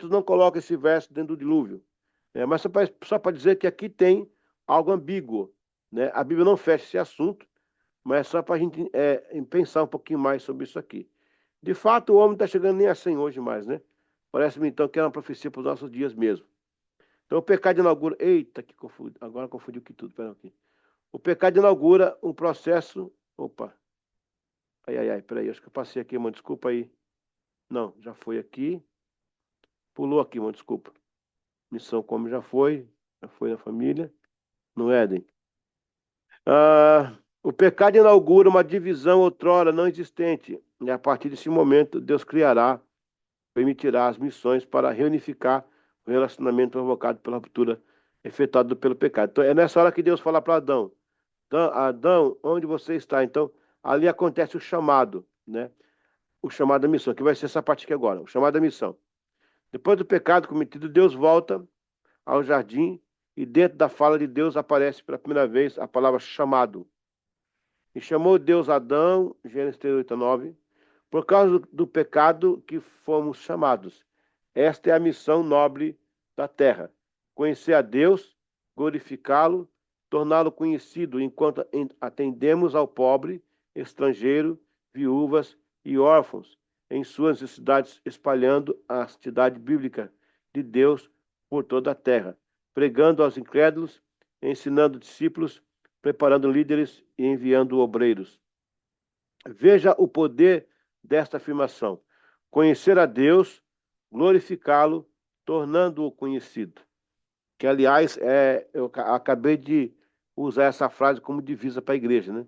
não colocam esse verso dentro do dilúvio. Mas só para dizer que aqui tem algo ambíguo. Né? A Bíblia não fecha esse assunto, mas é só para a gente pensar um pouquinho mais sobre isso aqui. De fato, o homem não está chegando nem a 100 hoje mais, né? Parece-me então que é uma profecia para os nossos dias mesmo. Então o pecado inaugura. Eita, que confundi. Agora confundi o que tudo. Pera aqui. O pecado inaugura um processo. Opa. Ai, peraí. Acho que eu passei aqui, mano. Desculpa aí. Não, já foi aqui. Pulou aqui, mano, desculpa. Missão como já foi na família, no Éden. O pecado inaugura uma divisão outrora não existente. E a partir desse momento, Deus permitirá as missões para reunificar o relacionamento provocado pela ruptura efetuada pelo pecado. Então, é nessa hora que Deus fala para Adão: Adão, onde você está? Então, ali acontece o chamado, né? O chamado da missão, que vai ser essa parte aqui agora, o chamado da missão. Depois do pecado cometido, Deus volta ao jardim e dentro da fala de Deus aparece pela primeira vez a palavra chamado. E chamou Deus Adão, Gênesis 38:9, por causa do pecado que fomos chamados. Esta é a missão nobre da terra: conhecer a Deus, glorificá-lo, torná-lo conhecido enquanto atendemos ao pobre, estrangeiro, viúvas e órfãos em suas necessidades, espalhando a santidade bíblica de Deus por toda a terra, pregando aos incrédulos, ensinando discípulos, preparando líderes e enviando obreiros. Veja o poder desta afirmação: conhecer a Deus, glorificá-lo, tornando-o conhecido. Que, aliás, eu acabei de usar essa frase como divisa para a igreja, né?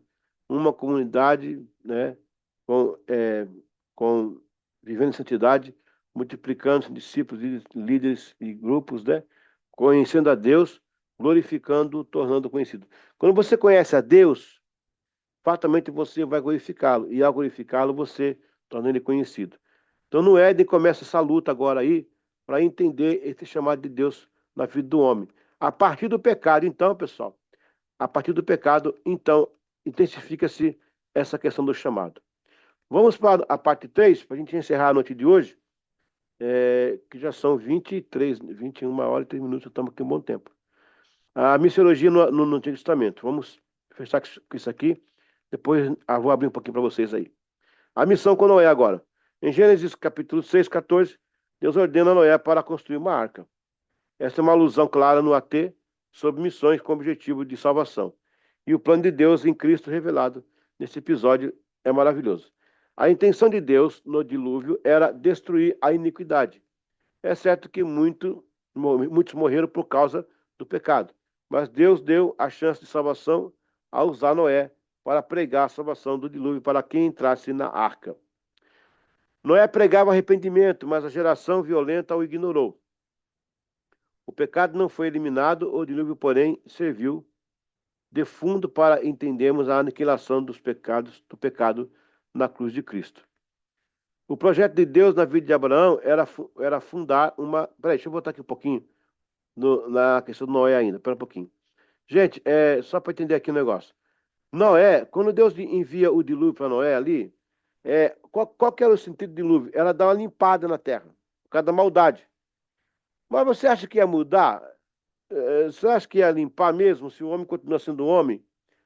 Uma comunidade, né, com vivendo em santidade, multiplicando discípulos, líderes e grupos, né? Conhecendo a Deus, glorificando, tornando conhecido. Quando você conhece a Deus, fatalmente você vai glorificá-lo, e ao glorificá-lo, você torna ele conhecido. Então, no Éden começa essa luta agora aí, para entender esse chamado de Deus na vida do homem. A partir do pecado, então, pessoal, a partir do pecado, então, intensifica-se essa questão do chamado. Vamos para a parte 3, para a gente encerrar a noite de hoje, que já são 21 horas e 3 minutos, estamos aqui um bom tempo. A missiologia no Antigo Testamento. Vamos fechar com isso aqui, depois vou abrir um pouquinho para vocês aí. A missão com Noé agora. Em Gênesis capítulo 6:14, Deus ordena a Noé para construir uma arca. Essa é uma alusão clara no AT sobre missões com objetivo de salvação. E o plano de Deus em Cristo revelado nesse episódio é maravilhoso. A intenção de Deus no dilúvio era destruir a iniquidade. É certo que muitos morreram por causa do pecado, mas Deus deu a chance de salvação ao usar Noé para pregar a salvação do dilúvio para quem entrasse na arca. Noé pregava arrependimento, mas a geração violenta o ignorou. O pecado não foi eliminado, o dilúvio, porém, serviu de fundo para entendermos a aniquilação do pecado na cruz de Cristo. O projeto de Deus na vida de Abraão era fundar uma... Peraí, deixa eu voltar aqui um pouquinho na questão do Noé ainda, pera um pouquinho. Gente, só para entender aqui o negócio. Noé, quando Deus envia o dilúvio para Noé ali, qual que era o sentido do dilúvio? Era dar uma limpada na terra, por causa da maldade. Mas você acha que ia mudar? Você acha que ia limpar mesmo se o homem continua sendo homem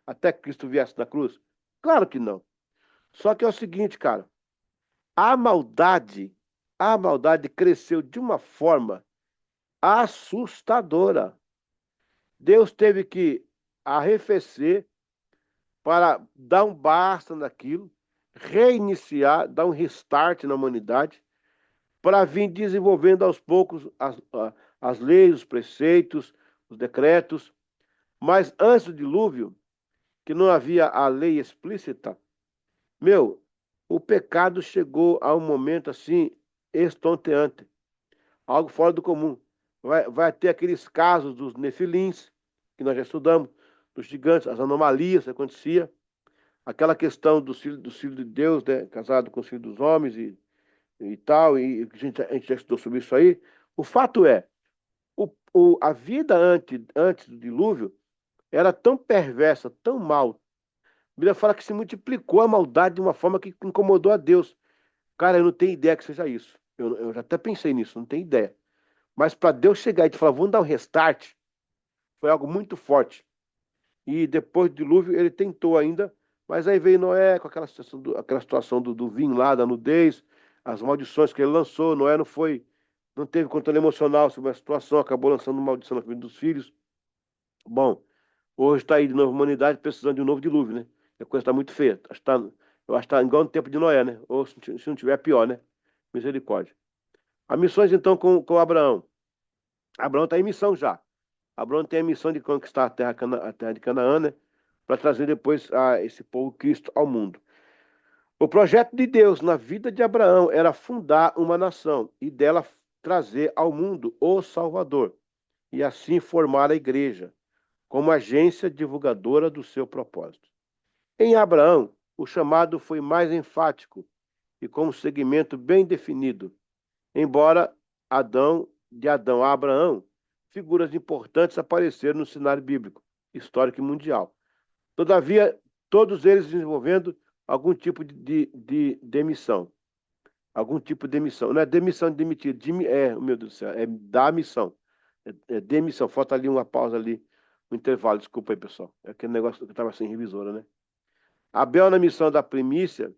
até que Cristo viesse na cruz? Claro que não. Só que é o seguinte, cara, a maldade cresceu de uma forma assustadora. Deus teve que arrefecer para dar um basta naquilo, reiniciar, dar um restart na humanidade, para vir desenvolvendo aos poucos as leis, os preceitos, os decretos. Mas antes do dilúvio, que não havia a lei explícita, o pecado chegou a um momento assim estonteante, algo fora do comum. Vai ter aqueles casos dos nefilins, que nós já estudamos, dos gigantes, as anomalias que acontecia, aquela questão do filho de Deus, né, casado com o filho dos homens e tal, e a gente já estudou sobre isso aí. O fato é, a vida antes do dilúvio era tão perversa, tão mal. A Bíblia fala que se multiplicou a maldade de uma forma que incomodou a Deus. Cara, eu não tenho ideia que seja isso. Eu já até pensei nisso, não tenho ideia. Mas para Deus chegar e te falar, vamos dar um restart, foi algo muito forte. E depois do dilúvio, ele tentou ainda, mas aí veio Noé com aquela situação do vinho lá, da nudez, as maldições que ele lançou. Noé não teve controle emocional sobre a situação, acabou lançando maldição na vida dos filhos. Bom, hoje está aí de novo a humanidade precisando de um novo dilúvio, né? A coisa está muito feia. Eu acho que está igual no tempo de Noé, né? Ou se não tiver, pior, né? Misericórdia. As missões, então, com Abraão. Abraão está em missão já. Abraão tem a missão de conquistar a terra de Canaã, né? Para trazer depois esse povo Cristo ao mundo. O projeto de Deus na vida de Abraão era fundar uma nação e dela trazer ao mundo o Salvador, e assim formar a igreja, como agência divulgadora do seu propósito. Em Abraão, o chamado foi mais enfático e com um segmento bem definido, embora de Adão a Abraão, figuras importantes apareceram no cenário bíblico, histórico e mundial. Todavia, todos eles desenvolvendo algum tipo de demissão. Algum tipo de demissão. Não é demissão de demitir. Meu Deus do céu, é da missão. É demissão. Falta ali uma pausa ali, um intervalo. Desculpa aí, pessoal. É aquele negócio que estava sem revisora, né? Abel na missão da primícia,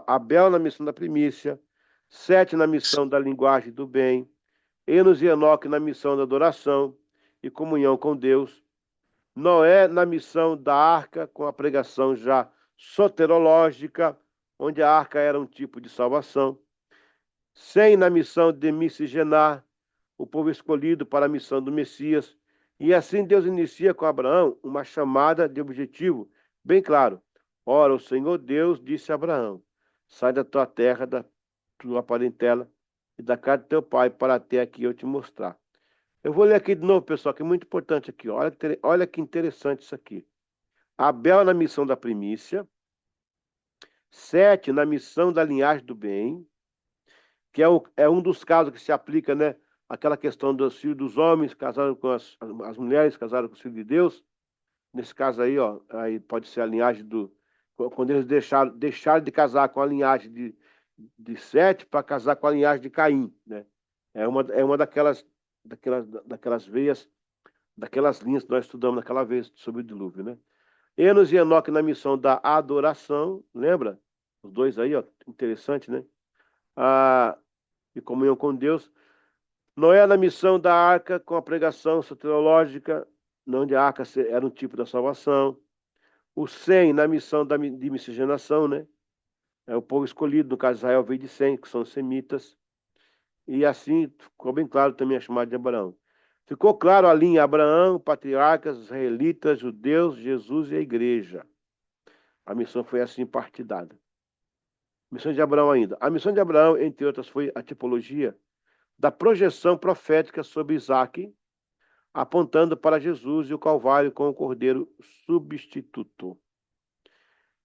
Abel na missão da primícia, Sete na missão da linguagem do bem, Enos e Enoque na missão da adoração e comunhão com Deus, Noé na missão da arca, com a pregação já soterológica, onde a arca era um tipo de salvação, Sem na missão de miscigenar, o povo escolhido para a missão do Messias, e assim Deus inicia com Abraão uma chamada de objetivo bem claro. Ora, o Senhor Deus disse a Abraão: sai da tua terra, da tua parentela e da casa do teu pai, para até aqui eu te mostrar. Eu vou ler aqui de novo, pessoal, que é muito importante aqui. Olha que interessante isso aqui. Abel na missão da primícia, Sete na missão da linhagem do bem, que é um dos casos que se aplica, né? Aquela questão dos filhos dos homens casaram com as mulheres, casaram com os filhos de Deus. Nesse caso aí, ó, aí pode ser a linhagem do... Quando eles deixaram de casar com a linhagem de Sete para casar com a linhagem de Caim, né? É uma daquelas veias, daquelas linhas que nós estudamos naquela vez sobre o dilúvio, né? Enos e Enoque na missão da adoração, lembra? Os dois aí, ó, interessante, né? E comunhão com Deus. Noé na missão da arca, com a pregação soteriológica, onde a arca era um tipo da salvação. O Sem na missão de miscigenação, né? É o povo escolhido, no caso Israel veio de Sem, que são os semitas. E assim ficou bem claro também a chamada de Abraão. Ficou claro ali em Abraão, patriarcas, israelitas, judeus, Jesus e a igreja. A missão foi assim partidada. Missão de Abraão ainda. A missão de Abraão, entre outras, foi a tipologia da projeção profética sobre Isaac, apontando para Jesus e o Calvário com o Cordeiro substituto.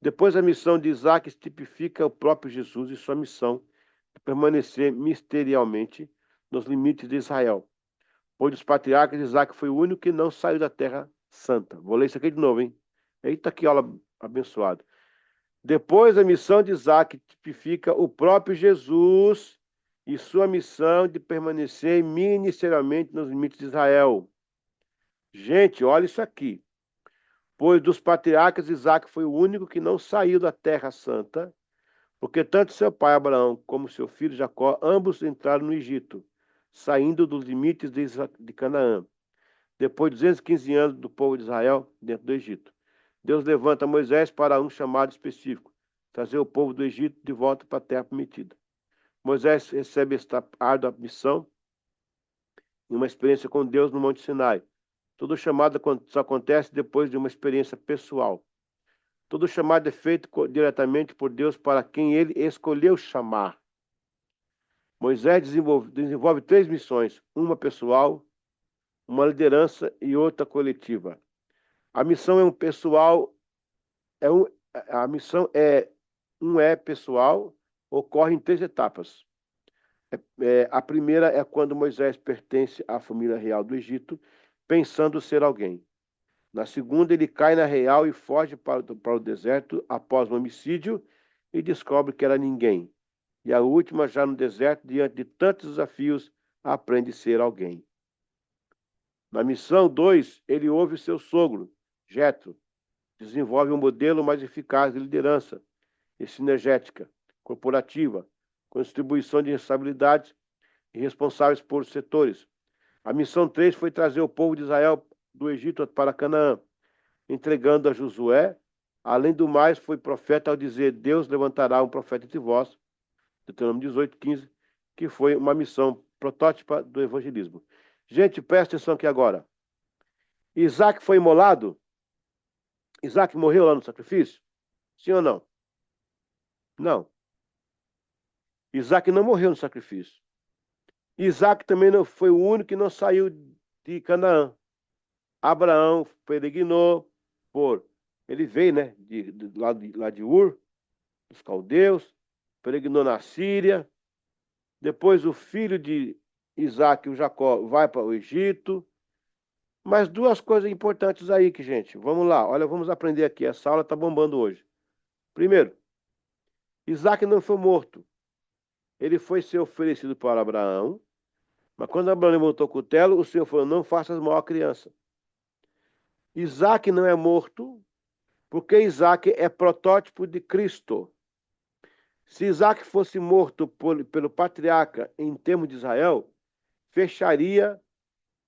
Depois, a missão de Isaac tipifica o próprio Jesus e sua missão de permanecer misterialmente nos limites de Israel. Pois dos patriarcas, Isaac foi o único que não saiu da Terra Santa. Vou ler isso aqui de novo, hein? Eita, que aula abençoada. Depois, a missão de Isaac tipifica o próprio Jesus e sua missão de permanecer ministerialmente nos limites de Israel. Gente, olha isso aqui. Pois dos patriarcas, Isaac foi o único que não saiu da Terra Santa, porque tanto seu pai Abraão como seu filho Jacó, ambos entraram no Egito, saindo dos limites de Canaã. Depois de 215 anos do povo de Israel dentro do Egito, Deus levanta Moisés para um chamado específico, trazer o povo do Egito de volta para a terra prometida. Moisés recebe esta árdua missão em uma experiência com Deus no Monte Sinai. Todo chamado só acontece depois de uma experiência pessoal. Todo chamado é feito diretamente por Deus para quem ele escolheu chamar. Moisés desenvolve 3 missões, uma pessoal, uma liderança e outra coletiva. A missão é um pessoal, a missão é pessoal, ocorre em 3 etapas. A primeira é quando Moisés pertence à família real do Egito, pensando ser alguém. Na segunda, ele cai na real e foge para o deserto após um homicídio e descobre que era ninguém. E a última, já no deserto, diante de tantos desafios, aprende a ser alguém. Na missão 2, ele ouve seu sogro, Jetro, desenvolve um modelo mais eficaz de liderança e sinergética, corporativa, com distribuição de responsabilidades e responsáveis por setores. A missão 3 foi trazer o povo de Israel do Egito para Canaã, entregando a Josué. Além do mais, foi profeta ao dizer: Deus levantará um profeta entre vós, Deuteronômio 18, 15, que foi uma missão protótipa do evangelismo. Gente, presta atenção aqui agora. Isaac foi imolado? Isaac morreu lá no sacrifício? Sim ou não? Não. Isaac não morreu no sacrifício. Isaac também não foi o único que não saiu de Canaã. Abraão peregrinou por. Ele veio, né? Lá de Ur, dos caldeus, peregrinou na Síria. Depois o filho de Isaac, o Jacó, vai para o Egito. Mas duas coisas importantes aí, que, gente. Vamos lá, olha, vamos aprender aqui. Essa aula está bombando hoje. Primeiro, Isaac não foi morto. Ele foi ser oferecido para Abraão. Mas quando Abraão levantou o cutelo, o Senhor falou: não faças mal à criança. Isaac não é morto, porque Isaac é protótipo de Cristo. Se Isaac fosse morto pelo patriarca em termos de Israel, fecharia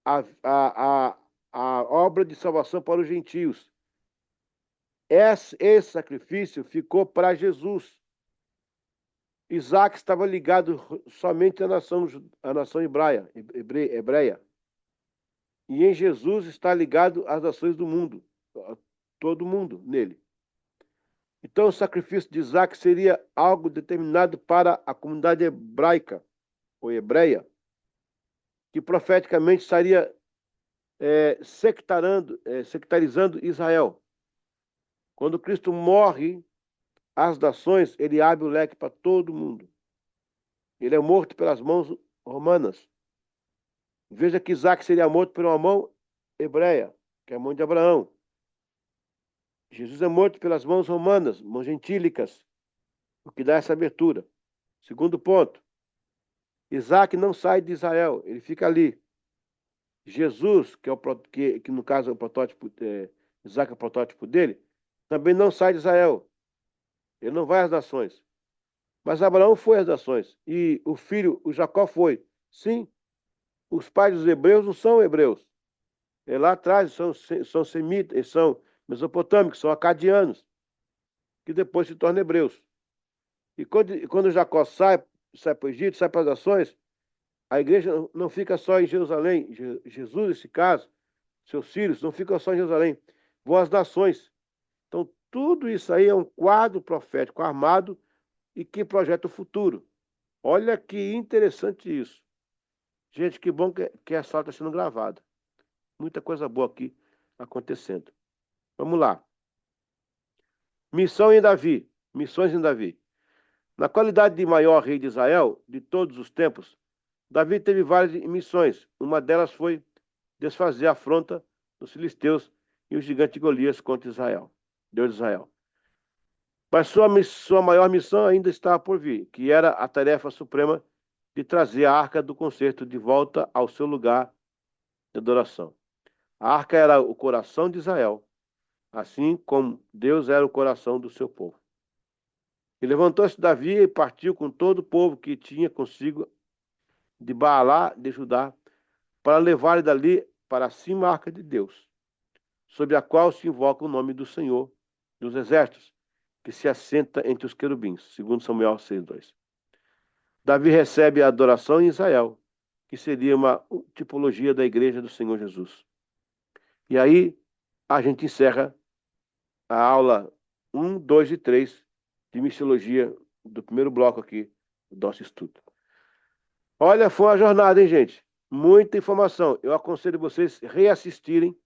a, a, a obra de salvação para os gentios. Esse sacrifício ficou para Jesus. Isaac estava ligado somente à nação hebreia. E em Jesus está ligado às nações do mundo, a todo mundo nele. Então, o sacrifício de Isaac seria algo determinado para a comunidade hebraica, ou hebreia, que profeticamente estaria sectarizando Israel. Quando Cristo morre, as nações, ele abre o leque para todo mundo. Ele é morto pelas mãos romanas. Veja que Isaac seria morto por uma mão hebreia, que é a mão de Abraão. Jesus é morto pelas mãos romanas, mãos gentílicas, o que dá essa abertura. Segundo ponto, Isaac não sai de Israel, ele fica ali. Jesus, que no caso é o protótipo, Isaac é o protótipo dele, também não sai de Israel. Ele não vai às nações. Mas Abraão foi às nações. E o filho, o Jacó, foi. Sim, os pais dos hebreus não são hebreus. Lá atrás são semitas, são mesopotâmicos, são acadianos, que depois se tornam hebreus. E quando Jacó sai para o Egito, sai para as nações, a igreja não fica só em Jerusalém. Jesus, nesse caso, seus filhos, não ficam só em Jerusalém, vão às nações. Então, tudo isso aí é um quadro profético armado e que projeta o futuro. Olha que interessante isso. Gente, que bom que essa aula está sendo gravada. Muita coisa boa aqui acontecendo. Vamos lá. Missão em Davi. Missões em Davi. Na qualidade de maior rei de Israel, de todos os tempos, Davi teve várias missões. Uma delas foi desfazer a afronta dos filisteus e o gigante Golias contra Israel, Deus de Israel. Mas sua maior missão ainda estava por vir, que era a tarefa suprema de trazer a arca do concerto de volta ao seu lugar de adoração. A arca era o coração de Israel, assim como Deus era o coração do seu povo. E levantou-se Davi e partiu com todo o povo que tinha consigo de Baalá de Judá, para levar dali para cima a arca de Deus, sob a qual se invoca o nome do Senhor dos Exércitos, que se assenta entre os querubins, segundo Samuel 6:2. Davi recebe a adoração em Israel, que seria uma tipologia da igreja do Senhor Jesus. E aí a gente encerra a aula 1, 2 e 3 de missiologia do primeiro bloco aqui do nosso estudo. Olha, foi uma jornada, hein, gente? Muita informação. Eu aconselho vocês reassistirem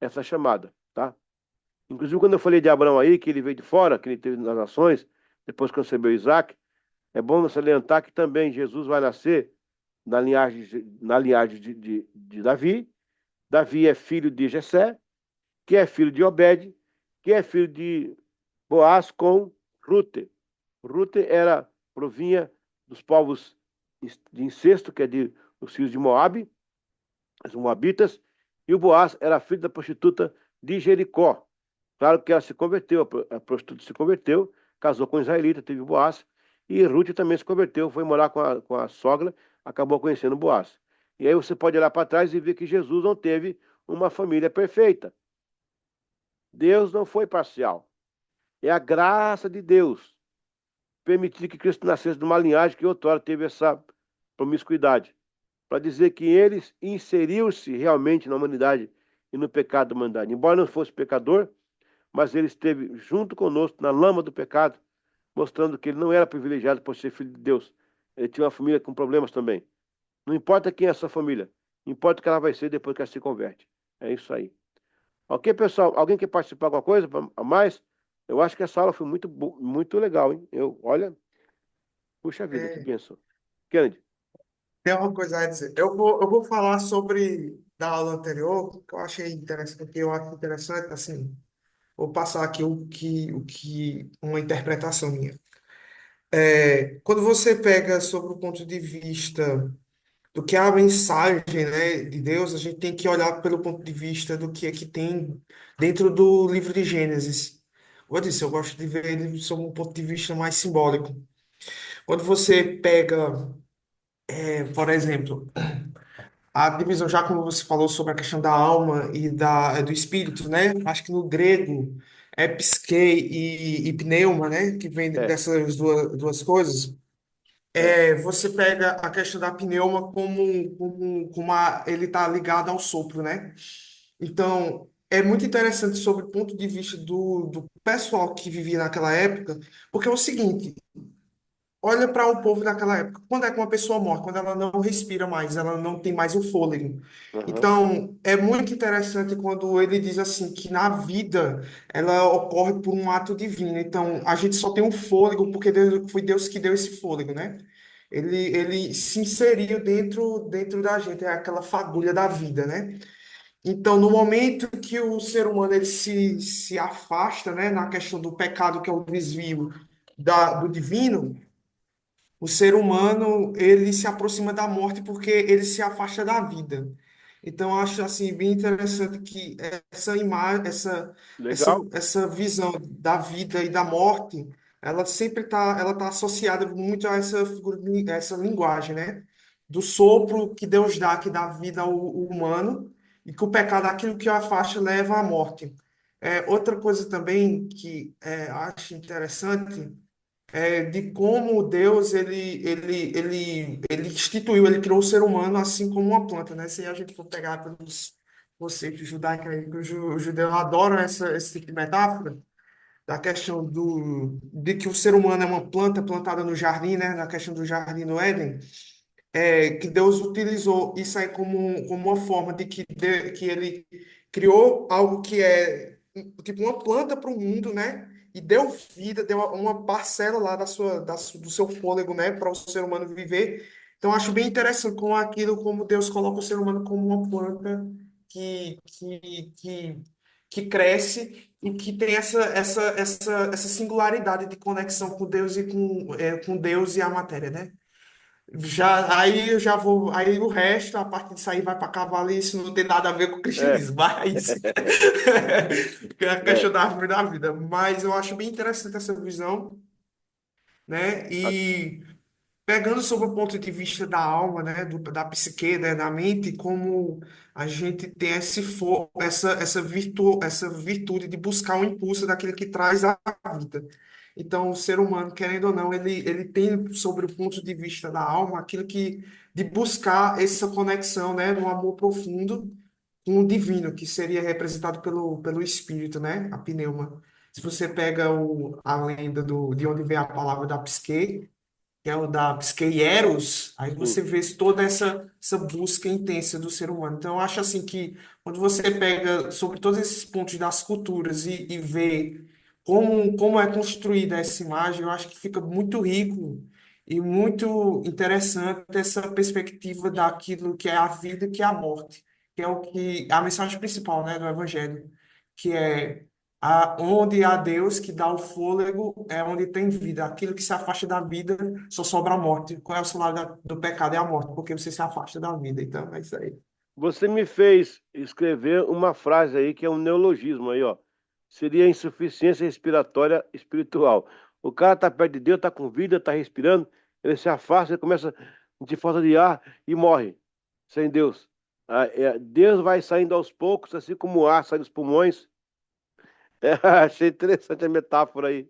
essa chamada, tá? Inclusive, quando eu falei de Abraão aí, que ele veio de fora, que ele teve nas nações, depois que concebeu Isaac, é bom salientar que também Jesus vai nascer na linhagem de Davi. Davi é filho de Jessé, que é filho de Obed, que é filho de Boaz com Rute. Rute provinha dos povos de incesto, que é os filhos de Moabe, os moabitas, e o Boaz era filho da prostituta de Jericó. Claro que ela se converteu, a prostituta se converteu, casou com um israelita, teve Boaz, e Ruth também se converteu, foi morar com a sogra, acabou conhecendo Boaz. E aí você pode olhar para trás e ver que Jesus não teve uma família perfeita. Deus não foi parcial. É a graça de Deus. permitir que Cristo nascesse de uma linhagem que outrora teve essa promiscuidade, para dizer que ele inseriu-se realmente na humanidade e no pecado da humanidade. Embora não fosse pecador, mas ele esteve junto conosco na lama do pecado, mostrando que ele não era privilegiado por ser filho de Deus. Ele tinha uma família com problemas também. Não importa quem é a sua família, importa o que ela vai ser depois que ela se converte. É isso aí. Ok, pessoal? Alguém quer participar de alguma coisa a mais? Eu acho que essa aula foi muito legal, hein? Olha, puxa vida, que É, bênção. Kennedy, tem uma coisa a dizer. Eu vou falar sobre da aula anterior, que eu achei interessante, que eu acho interessante, assim, vou passar aqui uma interpretação minha. Quando você pega sobre o ponto de vista do que é a mensagem, né, de Deus, a gente tem que olhar pelo ponto de vista do que é que tem dentro do livro de Gênesis. Como eu disse, eu gosto de ver ele sob um ponto de vista mais simbólico. Quando você pega, por exemplo, a divisão, já como você falou sobre a questão da alma e do espírito, né? Acho que no grego é psique e pneuma, né? Que vem é, dessas duas coisas. é, Você pega a questão da pneuma ele está ligado ao sopro, né? Então, é muito interessante sobre o ponto de vista do pessoal que vivia naquela época, porque é o seguinte, olha para o povo daquela época, quando é que uma pessoa morre? Quando ela não respira mais, ela não tem mais o fôlego. aham, Então, é muito interessante quando ele diz assim, que na vida ela ocorre por um ato divino. Então, a gente só tem um fôlego porque foi Deus que deu esse fôlego, né? Ele se inseriu dentro da gente, é aquela fagulha da vida, né? Então, no momento que o ser humano ele se afasta, né, na questão do pecado, que é o desvio do divino, o ser humano, ele se aproxima da morte porque ele se afasta da vida. Então, eu acho assim bem interessante que essa imagem, legal, essa visão da vida e da morte, ela tá associada muito a essa figura, essa linguagem, né? Do sopro que Deus dá, que dá vida ao humano, e que o pecado, aquilo que o afasta, leva à morte. Outra coisa também que acho interessante de como Deus ele instituiu, ele criou o ser humano assim como uma planta, né? Se a gente for pegar pelos conceitos judaicos, aí, que os judeus adoram esse tipo de metáfora, da questão de que o ser humano é uma planta plantada no jardim, né? Na questão do jardim no Éden, que Deus utilizou isso aí como uma forma que ele criou algo que é tipo uma planta para o mundo, né? E deu vida, deu uma parcela lá do seu fôlego, né? Para o ser humano viver. Então, acho bem interessante como Deus coloca o ser humano como uma planta que, que, que, que cresce e que tem essa singularidade de conexão com Deus com Deus e a matéria, né? Aí eu já vou. Aí o resto, a partir disso aí vai para cavalice, não tem nada a ver com o é, cristianismo, mas que é a é, questão da árvore da vida. Mas eu acho bem interessante essa visão, né? a- E pegando sobre o ponto de vista da alma, né, da psique, né, da mente, como a gente tem essa virtude de buscar o impulso daquilo que traz a vida. Então, o ser humano, querendo ou não, ele tem sobre o ponto de vista da alma aquilo de buscar essa conexão, né, no amor profundo com o divino, que seria representado pelo espírito, né, a pneuma. Se você pega a lenda de onde vem a palavra da psique, que é o da Psiqueieros, aí sim. você vê toda essa busca intensa do ser humano. Então, eu acho assim que quando você pega sobre todos esses pontos das culturas e vê como é construída essa imagem, eu acho que fica muito rico e muito interessante essa perspectiva daquilo que é a vida e que é a morte, que é a mensagem principal, né, do Evangelho, que é onde há Deus que dá o fôlego é onde tem vida. Aquilo que se afasta da vida só sobra a morte. Qual é o salário do pecado? É a morte, porque você se afasta da vida. Então, é isso aí. Você me fez escrever uma frase aí que é um neologismo aí, ó. Seria insuficiência respiratória espiritual. O cara tá perto de Deus, tá com vida, tá respirando, ele se afasta, ele começa a sentir falta de ar e morre sem Deus. Deus vai saindo aos poucos, assim como o ar sai dos pulmões. Achei interessante a metáfora aí.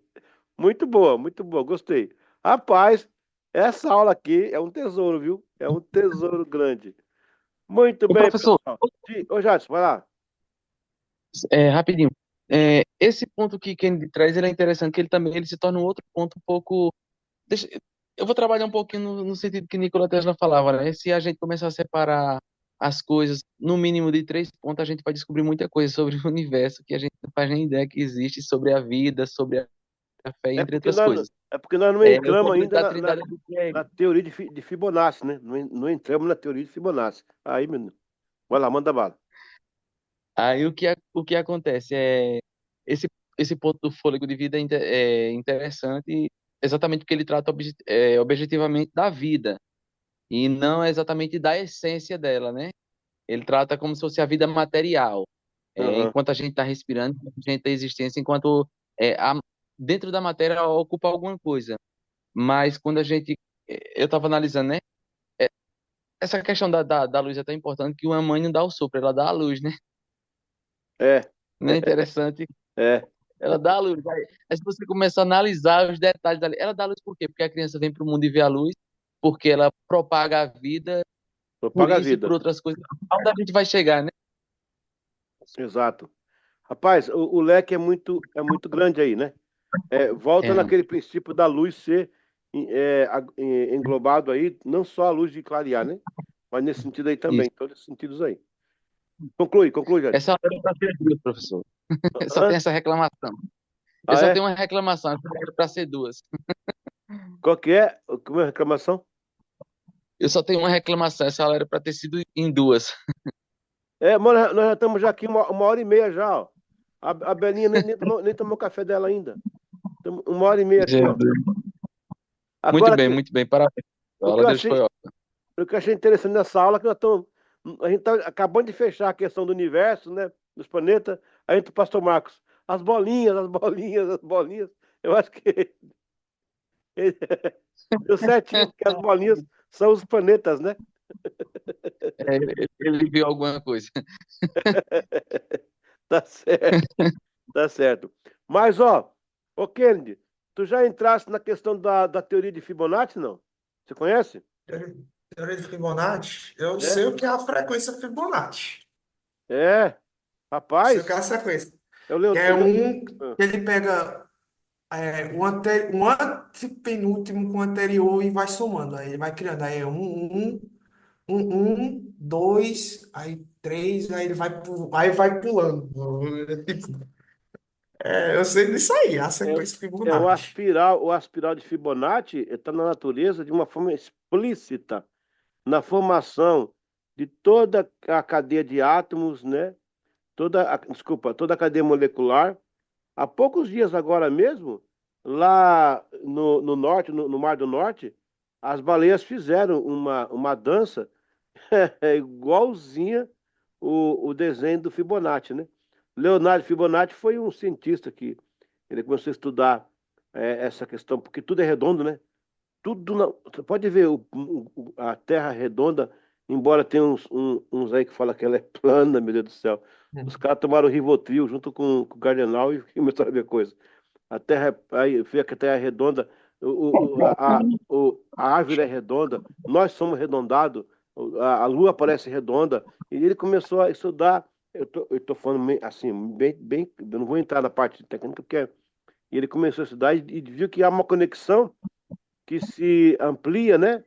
Muito boa, gostei. Rapaz, essa aula aqui é um tesouro, viu? É um tesouro grande. Muito Ô, bem, professor, pessoal. Ô, Jadson, vai lá. rapidinho. Esse ponto que Kennedy traz, ele é interessante, que ele se torna um outro ponto um pouco. Deixa- eu vou trabalhar um pouquinho no sentido que Nikola Tesla falava, né? Se a gente começar a separar as coisas no mínimo de 3 pontos, a gente vai descobrir muita coisa sobre o universo que a gente não faz nem ideia que existe, sobre a vida, sobre a fé, É entre porque outras nós, coisas. é porque nós não O entramos conceito ainda da na trindade do Craig. na teoria de Fibonacci, né? Não entramos na teoria de Fibonacci. Aí, menino, vai lá, manda bala. Aí o que acontece esse, esse ponto do fôlego de vida é interessante exatamente porque ele trata objetivamente da vida e não exatamente da essência dela, né? Ele trata como se fosse a vida material, Aham. enquanto a gente está respirando, enquanto a gente tem existência, enquanto dentro da matéria ocupa alguma coisa. Mas quando eu estava analisando, né? É, essa questão da luz é tão importante que uma mãe não dá o sopro, ela dá a luz, né? É, Não é interessante? é. Ela dá a luz. Aí se você começa a analisar os detalhes dali, ela dá a luz por quê? Porque a criança vem para o mundo e vê a luz, porque ela propaga a vida, por Propaga a isso e por vida. outras coisas. Aonde a gente vai chegar, né? Exato. Rapaz, o leque é muito grande aí, né? Volta É, naquele princípio da luz ser englobado aí, não só a luz de clarear, né? Mas nesse sentido aí também, isso. todos esses sentidos aí. Conclui, Jadson. Essa hora era para ser duas, professor. Só Hã? tem essa reclamação. Eu Ah, só é? tenho uma reclamação, essa hora era para ser duas. Qual que é? Como é a reclamação? Eu só tenho uma reclamação, essa hora era para ter sido em duas. Mano, nós já estamos já aqui uma hora e meia já, ó. A Belinha nem tomou o café dela ainda. Uma hora e meia aqui, ó. Jesus. Agora aqui, Muito bem, parabéns. A o que aula eu deles achei, foi ótima. o que eu achei interessante nessa aula é que a gente tá acabando de fechar a questão do universo, né? Dos planetas. Aí entra o pastor Marcos. As bolinhas, as bolinhas, as bolinhas. Eu acho que ele deu certinho, porque as bolinhas são os planetas, né? Ele viu alguma coisa. Tá certo, tá certo. Mas, ó, Kennedy, tu já entraste na questão da teoria de Fibonacci, não? Você conhece? Teoria teoria de Fibonacci, eu É? sei o que é a frequência Fibonacci. É, Sei o que é rapaz, a sequência. eu Que leio. é que ele pega o antepenúltimo com o anterior e vai somando. Aí ele vai criando. Aí é dois, aí três, aí vai pulando. Tipo, eu sei disso aí, a É, sequência o Fibonacci. aspiral de Fibonacci está na natureza de uma forma explícita na formação de toda a cadeia de átomos, né? Toda a cadeia molecular. Há poucos dias agora mesmo, lá no norte, no Mar do Norte, as baleias fizeram uma dança igualzinha o desenho do Fibonacci, né? Leonardo Fibonacci foi um cientista que ele começou a estudar essa questão, porque tudo é redondo, né? Você pode ver a Terra redonda, embora tenha uns aí que falam que ela é plana, meu Deus do céu. Os caras tomaram Rivotril junto com o Cardenal e começaram a ver coisa. A Terra, aí vê que a Terra é redonda, a árvore é redonda, nós somos redondados, a Lua parece redonda. E ele começou a estudar. Eu tô falando assim, bem, eu não vou entrar na parte técnica, porque e ele começou a estudar e viu que há uma conexão que se amplia, né?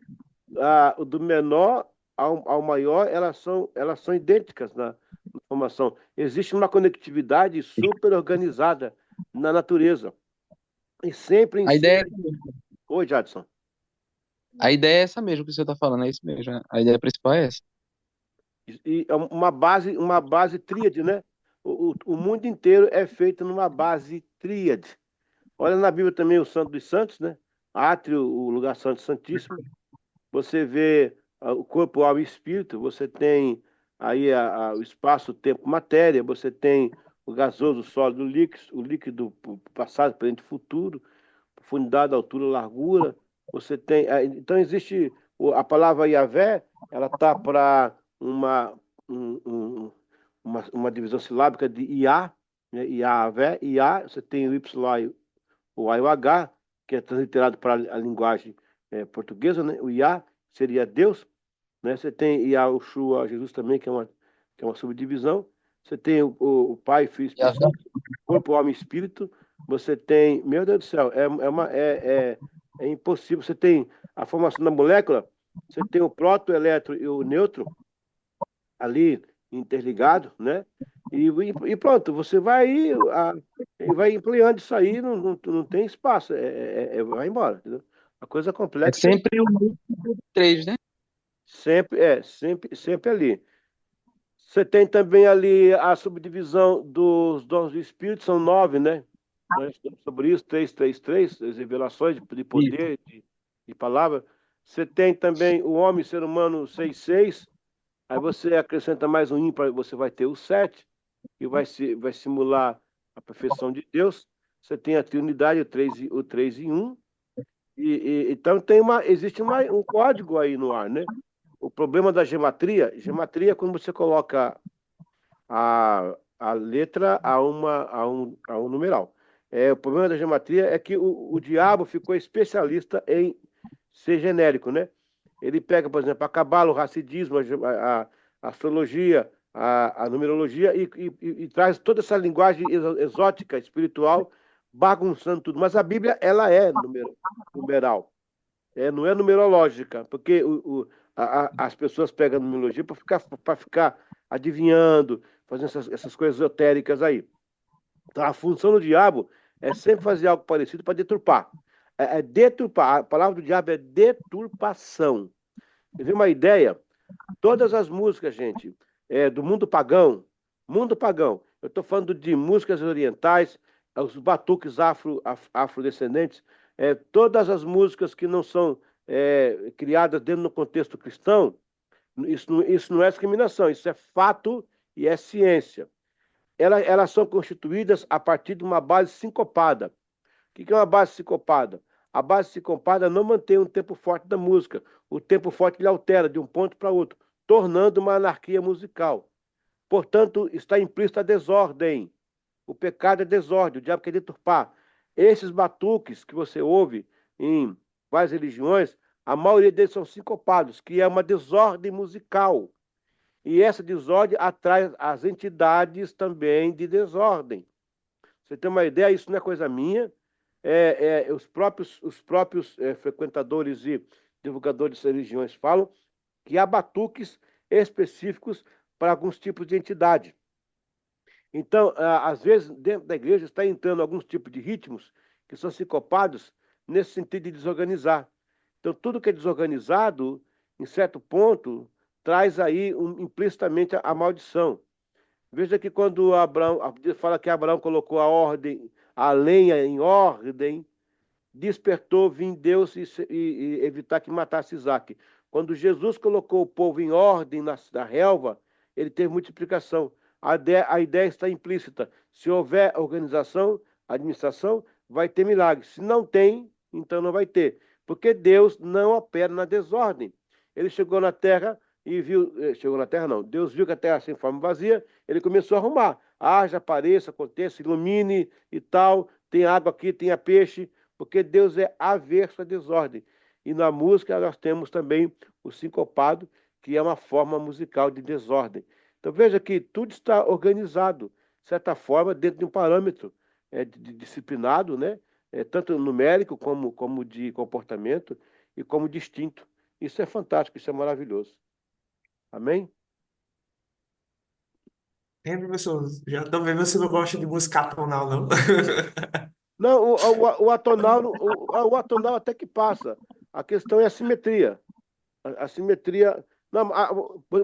Do menor ao maior, elas são idênticas na formação. Existe uma conectividade super organizada na natureza. E sempre em A cima. ideia, Oi, Jadson. a ideia é essa mesmo que você está falando, é isso mesmo. Né? A ideia principal é essa. E é uma base tríade, né? O mundo inteiro é feito numa base tríade. Olha na Bíblia também o Santo dos Santos, né? Átrio, o lugar santo santíssimo. Você vê o corpo, alma e espírito, você tem aí o espaço, tempo, matéria, você tem o gasoso, o sólido, o líquido, o passado, presente e futuro, profundidade, altura, largura. Você tem. Então existe a palavra Yahvé, ela está para um- um- uma divisão silábica de Iá, né? Yahvé, Iá, você tem o Y, o A e o H, que é transliterado para a linguagem portuguesa, né? O Yah seria Deus, né? Você tem Yahushua, Jesus também, que é uma subdivisão. Você tem o Pai, Filho e Espírito Santo, corpo, alma e espírito. Você tem, meu Deus do céu, é impossível. Você tem a formação da molécula, você tem o próton, o elétron e o nêutron ali interligado, né? E pronto, você vai aí, e vai ampliando isso aí, não tem espaço, vai embora, entendeu? A coisa É complexa sempre o múltiplo de 3, né? sempre ali. Você tem também ali a subdivisão dos dons do Espírito, são 9, né? Nós estudamos sobre isso, 333, as revelações de Isso. poder, de palavra. Você tem também o homem, ser humano, 66. Aí você acrescenta mais um ímpar, você vai ter o 7, que vai simular a perfeição de Deus. Você tem a Trindade, o 3 em 1. Então existe um código aí no ar, né? O problema da gematria é quando você coloca a letra a um numeral. O problema da gematria é que o diabo ficou especialista em ser genérico, né? Ele pega, por exemplo, a cabala, o racidismo, a astrologia, a numerologia e traz toda essa linguagem exótica, espiritual, bagunçando tudo. Mas a Bíblia, ela é numeral. Não é numerológica, porque as pessoas pegam a numerologia para ficar adivinhando, fazendo essas coisas esotéricas aí. Então, a função do diabo é sempre fazer algo parecido para deturpar. Deturpar. A palavra do diabo é deturpação. Você vê uma ideia? Todas as músicas, gente, do mundo pagão, eu estou falando de músicas orientais, os batuques afrodescendentes, todas as músicas que não são criadas dentro do contexto cristão, isso não é discriminação, isso é fato e é ciência. Elas são constituídas a partir de uma base sincopada. O que é uma base sincopada? A base sincopada não mantém um tempo forte da música. O tempo forte ele altera de um ponto para outro, tornando uma anarquia musical. Portanto, está implícita a desordem. O pecado é desordem, o diabo quer deturpar. Esses batuques que você ouve em várias religiões, a maioria deles são sincopados, que é uma desordem musical. E essa desordem atrai as entidades também de desordem. Você tem uma ideia, isso não é coisa minha. Os próprios frequentadores e divulgadores de religiões falam que há batuques específicos para alguns tipos de entidade. Então, às vezes, dentro da igreja está entrando alguns tipos de ritmos que são sincopados nesse sentido de desorganizar. Então, tudo que é desorganizado, em certo ponto, traz aí implicitamente a maldição. Veja que quando Abraão fala que Abraão colocou a lenha em ordem, despertou vir Deus e evitar que matasse Isaac. Quando Jesus colocou o povo em ordem na relva, ele teve multiplicação. A ideia está implícita. Se houver organização, administração, vai ter milagre. Se não tem, então não vai ter. Porque Deus não opera na desordem. Ele chegou na terra e viu. Chegou na terra, não. Deus viu que a terra sem forma vazia, ele começou a arrumar. Haja, apareça, aconteça, ilumine e tal. Tem água aqui, tem peixe, porque Deus é averso à desordem. E na música nós temos também o sincopado, que é uma forma musical de desordem. Então veja que tudo está organizado, de certa forma, dentro de um parâmetro disciplinado, né? Tanto numérico como de comportamento e como distinto. Isso é fantástico, isso é maravilhoso. Amém? Professor, já tô vendo que você não gosta de música atonal, não. Não, o atonal, o atonal até que passa. A questão é a simetria. A simetria. Não,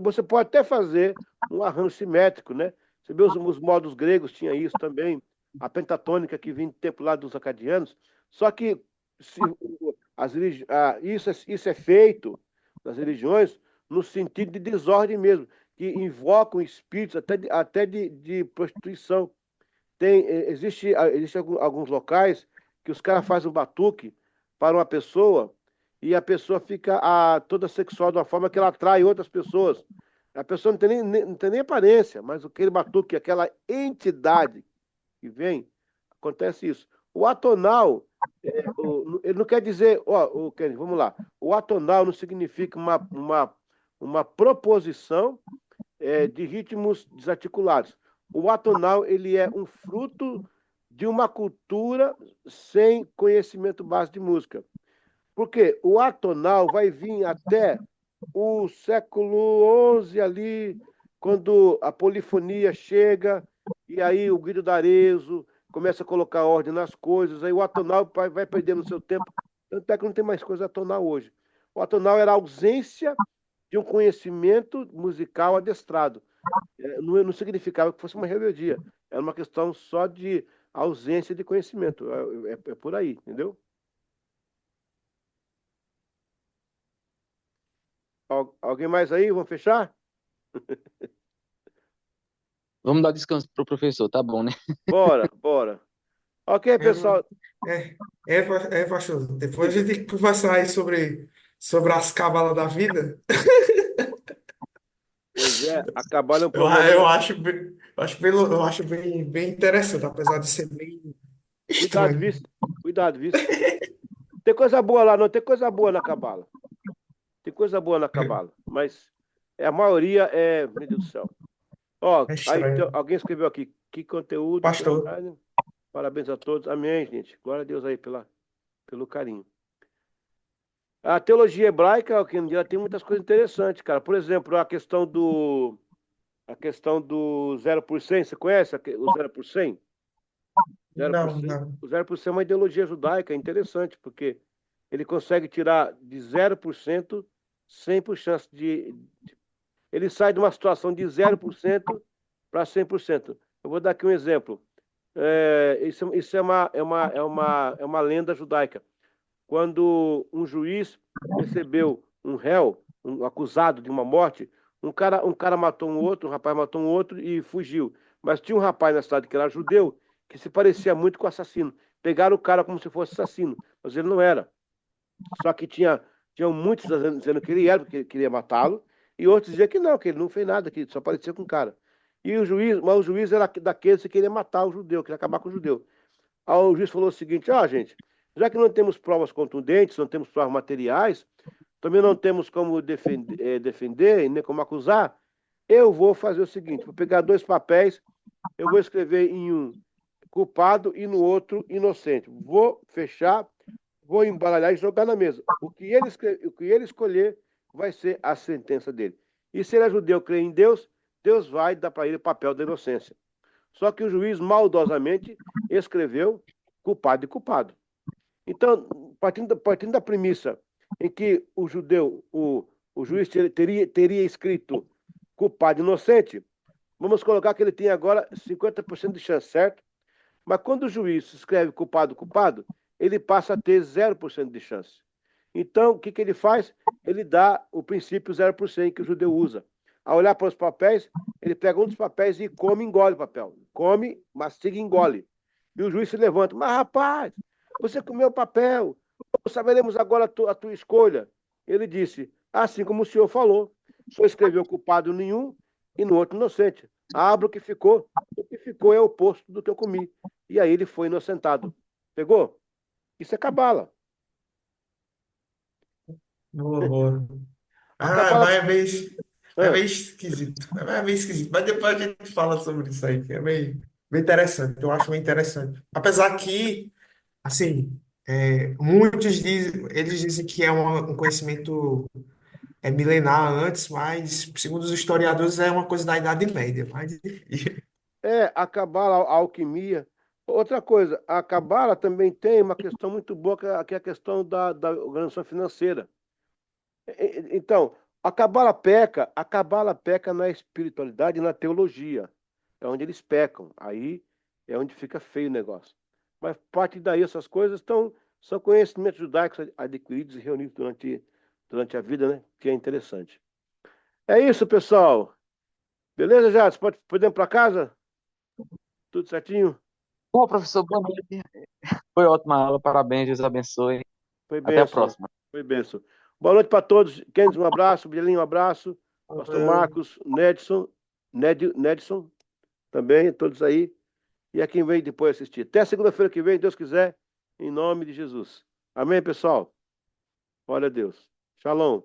você pode até fazer um arranjo simétrico, né? Você vê os modos gregos tinha isso também, a pentatônica que vinha do tempo lá dos acadianos. Só que isso é feito nas religiões no sentido de desordem mesmo, que invocam espíritos até de prostituição. Existe alguns locais que os caras fazem um batuque para uma pessoa e a pessoa fica toda sexual de uma forma que ela atrai outras pessoas. A pessoa não tem nem aparência, mas aquele batuque, aquela entidade que vem, acontece isso. O atonal Ele não quer dizer, ó, Kenny, vamos lá. O atonal não significa uma proposição de ritmos desarticulados. O atonal, ele é um fruto de uma cultura sem conhecimento básico de música. Porque o atonal vai vir até o século XI ali, quando a polifonia chega, e aí o Guido d'Arezzo começa a colocar ordem nas coisas, aí o atonal vai perdendo seu tempo, tanto é que não tem mais coisa atonal hoje. O atonal era a ausência de um conhecimento musical adestrado. Não significava que fosse uma rebeldia, era uma questão só de ausência de conhecimento. É por aí, entendeu? Alguém mais aí? Vamos fechar? Vamos dar descanso pro professor, tá bom, né? Bora, bora. Ok, É, pessoal. pastor. Depois a gente tem que conversar aí sobre as cábalas da vida. Pois é, acabar é um Eu, problema. eu acho, bem interessante, apesar de ser bem Cuidado, estranho. viu? Cuidado, viu? Tem coisa boa lá, não tem coisa boa na cabala. Tem coisa boa na cabala, mas a maioria meu Deus do céu. Ó, É aí estranho. alguém escreveu aqui, que conteúdo, Pastor, parabéns a todos. Amém, gente. Glória a Deus aí pelo carinho. A teologia hebraica, que ela tem muitas coisas interessantes, cara. Por exemplo, a questão do 0%, você conhece o 0%? não, 0%? não. O 0% é uma ideologia judaica, é interessante, porque ele consegue tirar de 0% 100% ele sai de uma situação de 0% para 100%. Eu vou dar aqui um exemplo. Isso é uma lenda judaica. Quando um juiz recebeu um réu, um acusado de uma morte, um cara matou um outro, um rapaz matou um outro e fugiu. Mas tinha um rapaz na cidade que era judeu, que se parecia muito com o assassino. Pegaram o cara como se fosse assassino, mas ele não era. Só que tinham muitos dizendo que ele era, porque ele queria matá-lo, e outros diziam que não, que ele não fez nada, que só parecia com o cara. Mas o juiz era daqueles que queria matar o judeu, queria acabar com o judeu. Aí o juiz falou o seguinte: gente, já que não temos provas contundentes, não temos provas materiais, também não temos como defender, nem como acusar, eu vou fazer o seguinte: vou pegar dois papéis, eu vou escrever em um culpado e no outro inocente. Vou fechar, vou embaralhar e jogar na mesa. O que ele escolher vai ser a sentença dele. E se ele é judeu, crê em Deus, Deus vai dar para ele o papel da inocência. Só que o juiz maldosamente escreveu culpado e culpado. Então, partindo da premissa em que o juiz teria escrito culpado e inocente, vamos colocar que ele tem agora 50% de chance, certo? Mas quando o juiz escreve culpado, culpado, ele passa a ter 0% de chance. Então, o que ele faz? Ele dá o princípio 0% que o judeu usa. Ao olhar para os papéis, ele pega um dos papéis e come e engole o papel. Come, mastiga e engole. E o juiz se levanta. Mas, rapaz, você comeu o papel. Saberemos agora a tua escolha. Ele disse, assim como o senhor falou, o senhor escreveu culpado nenhum e no outro inocente. Abra o que ficou. O que ficou é o oposto do que eu comi. E aí ele foi inocentado. Pegou? Isso é cabala. Boa, boa. A cabala. É Ah, meio esquisito. É meio esquisito. Mas depois a gente fala sobre isso aí, que é bem interessante. Eu acho bem interessante. Apesar que, assim, muitos dizem, eles dizem que é um conhecimento milenar antes, mas, segundo os historiadores, é uma coisa da Idade Média. Mas, a cabala, a alquimia. Outra coisa, a cabala também tem uma questão muito boa, que é a questão da organização financeira. Então, a cabala peca na espiritualidade e na teologia. É onde eles pecam. Aí é onde fica feio o negócio. Mas parte daí, essas coisas são conhecimentos judaicos adquiridos e reunidos durante a vida, né? Que é interessante. É isso, pessoal. Beleza, Jades? Podemos ir para casa? Tudo certinho? Bom, professor, boa noite. Foi ótima aula, parabéns, Deus abençoe. Foi Até a bênção. próxima. Foi bênção. Boa noite para todos. Kennedy, um abraço. Bilinho, um abraço. Pastor valeu. Marcos, Nedson, também, todos aí. E a quem vem depois assistir. Até segunda-feira que vem, Deus quiser. em nome de Jesus. Amém, pessoal? Glória a Deus. Shalom.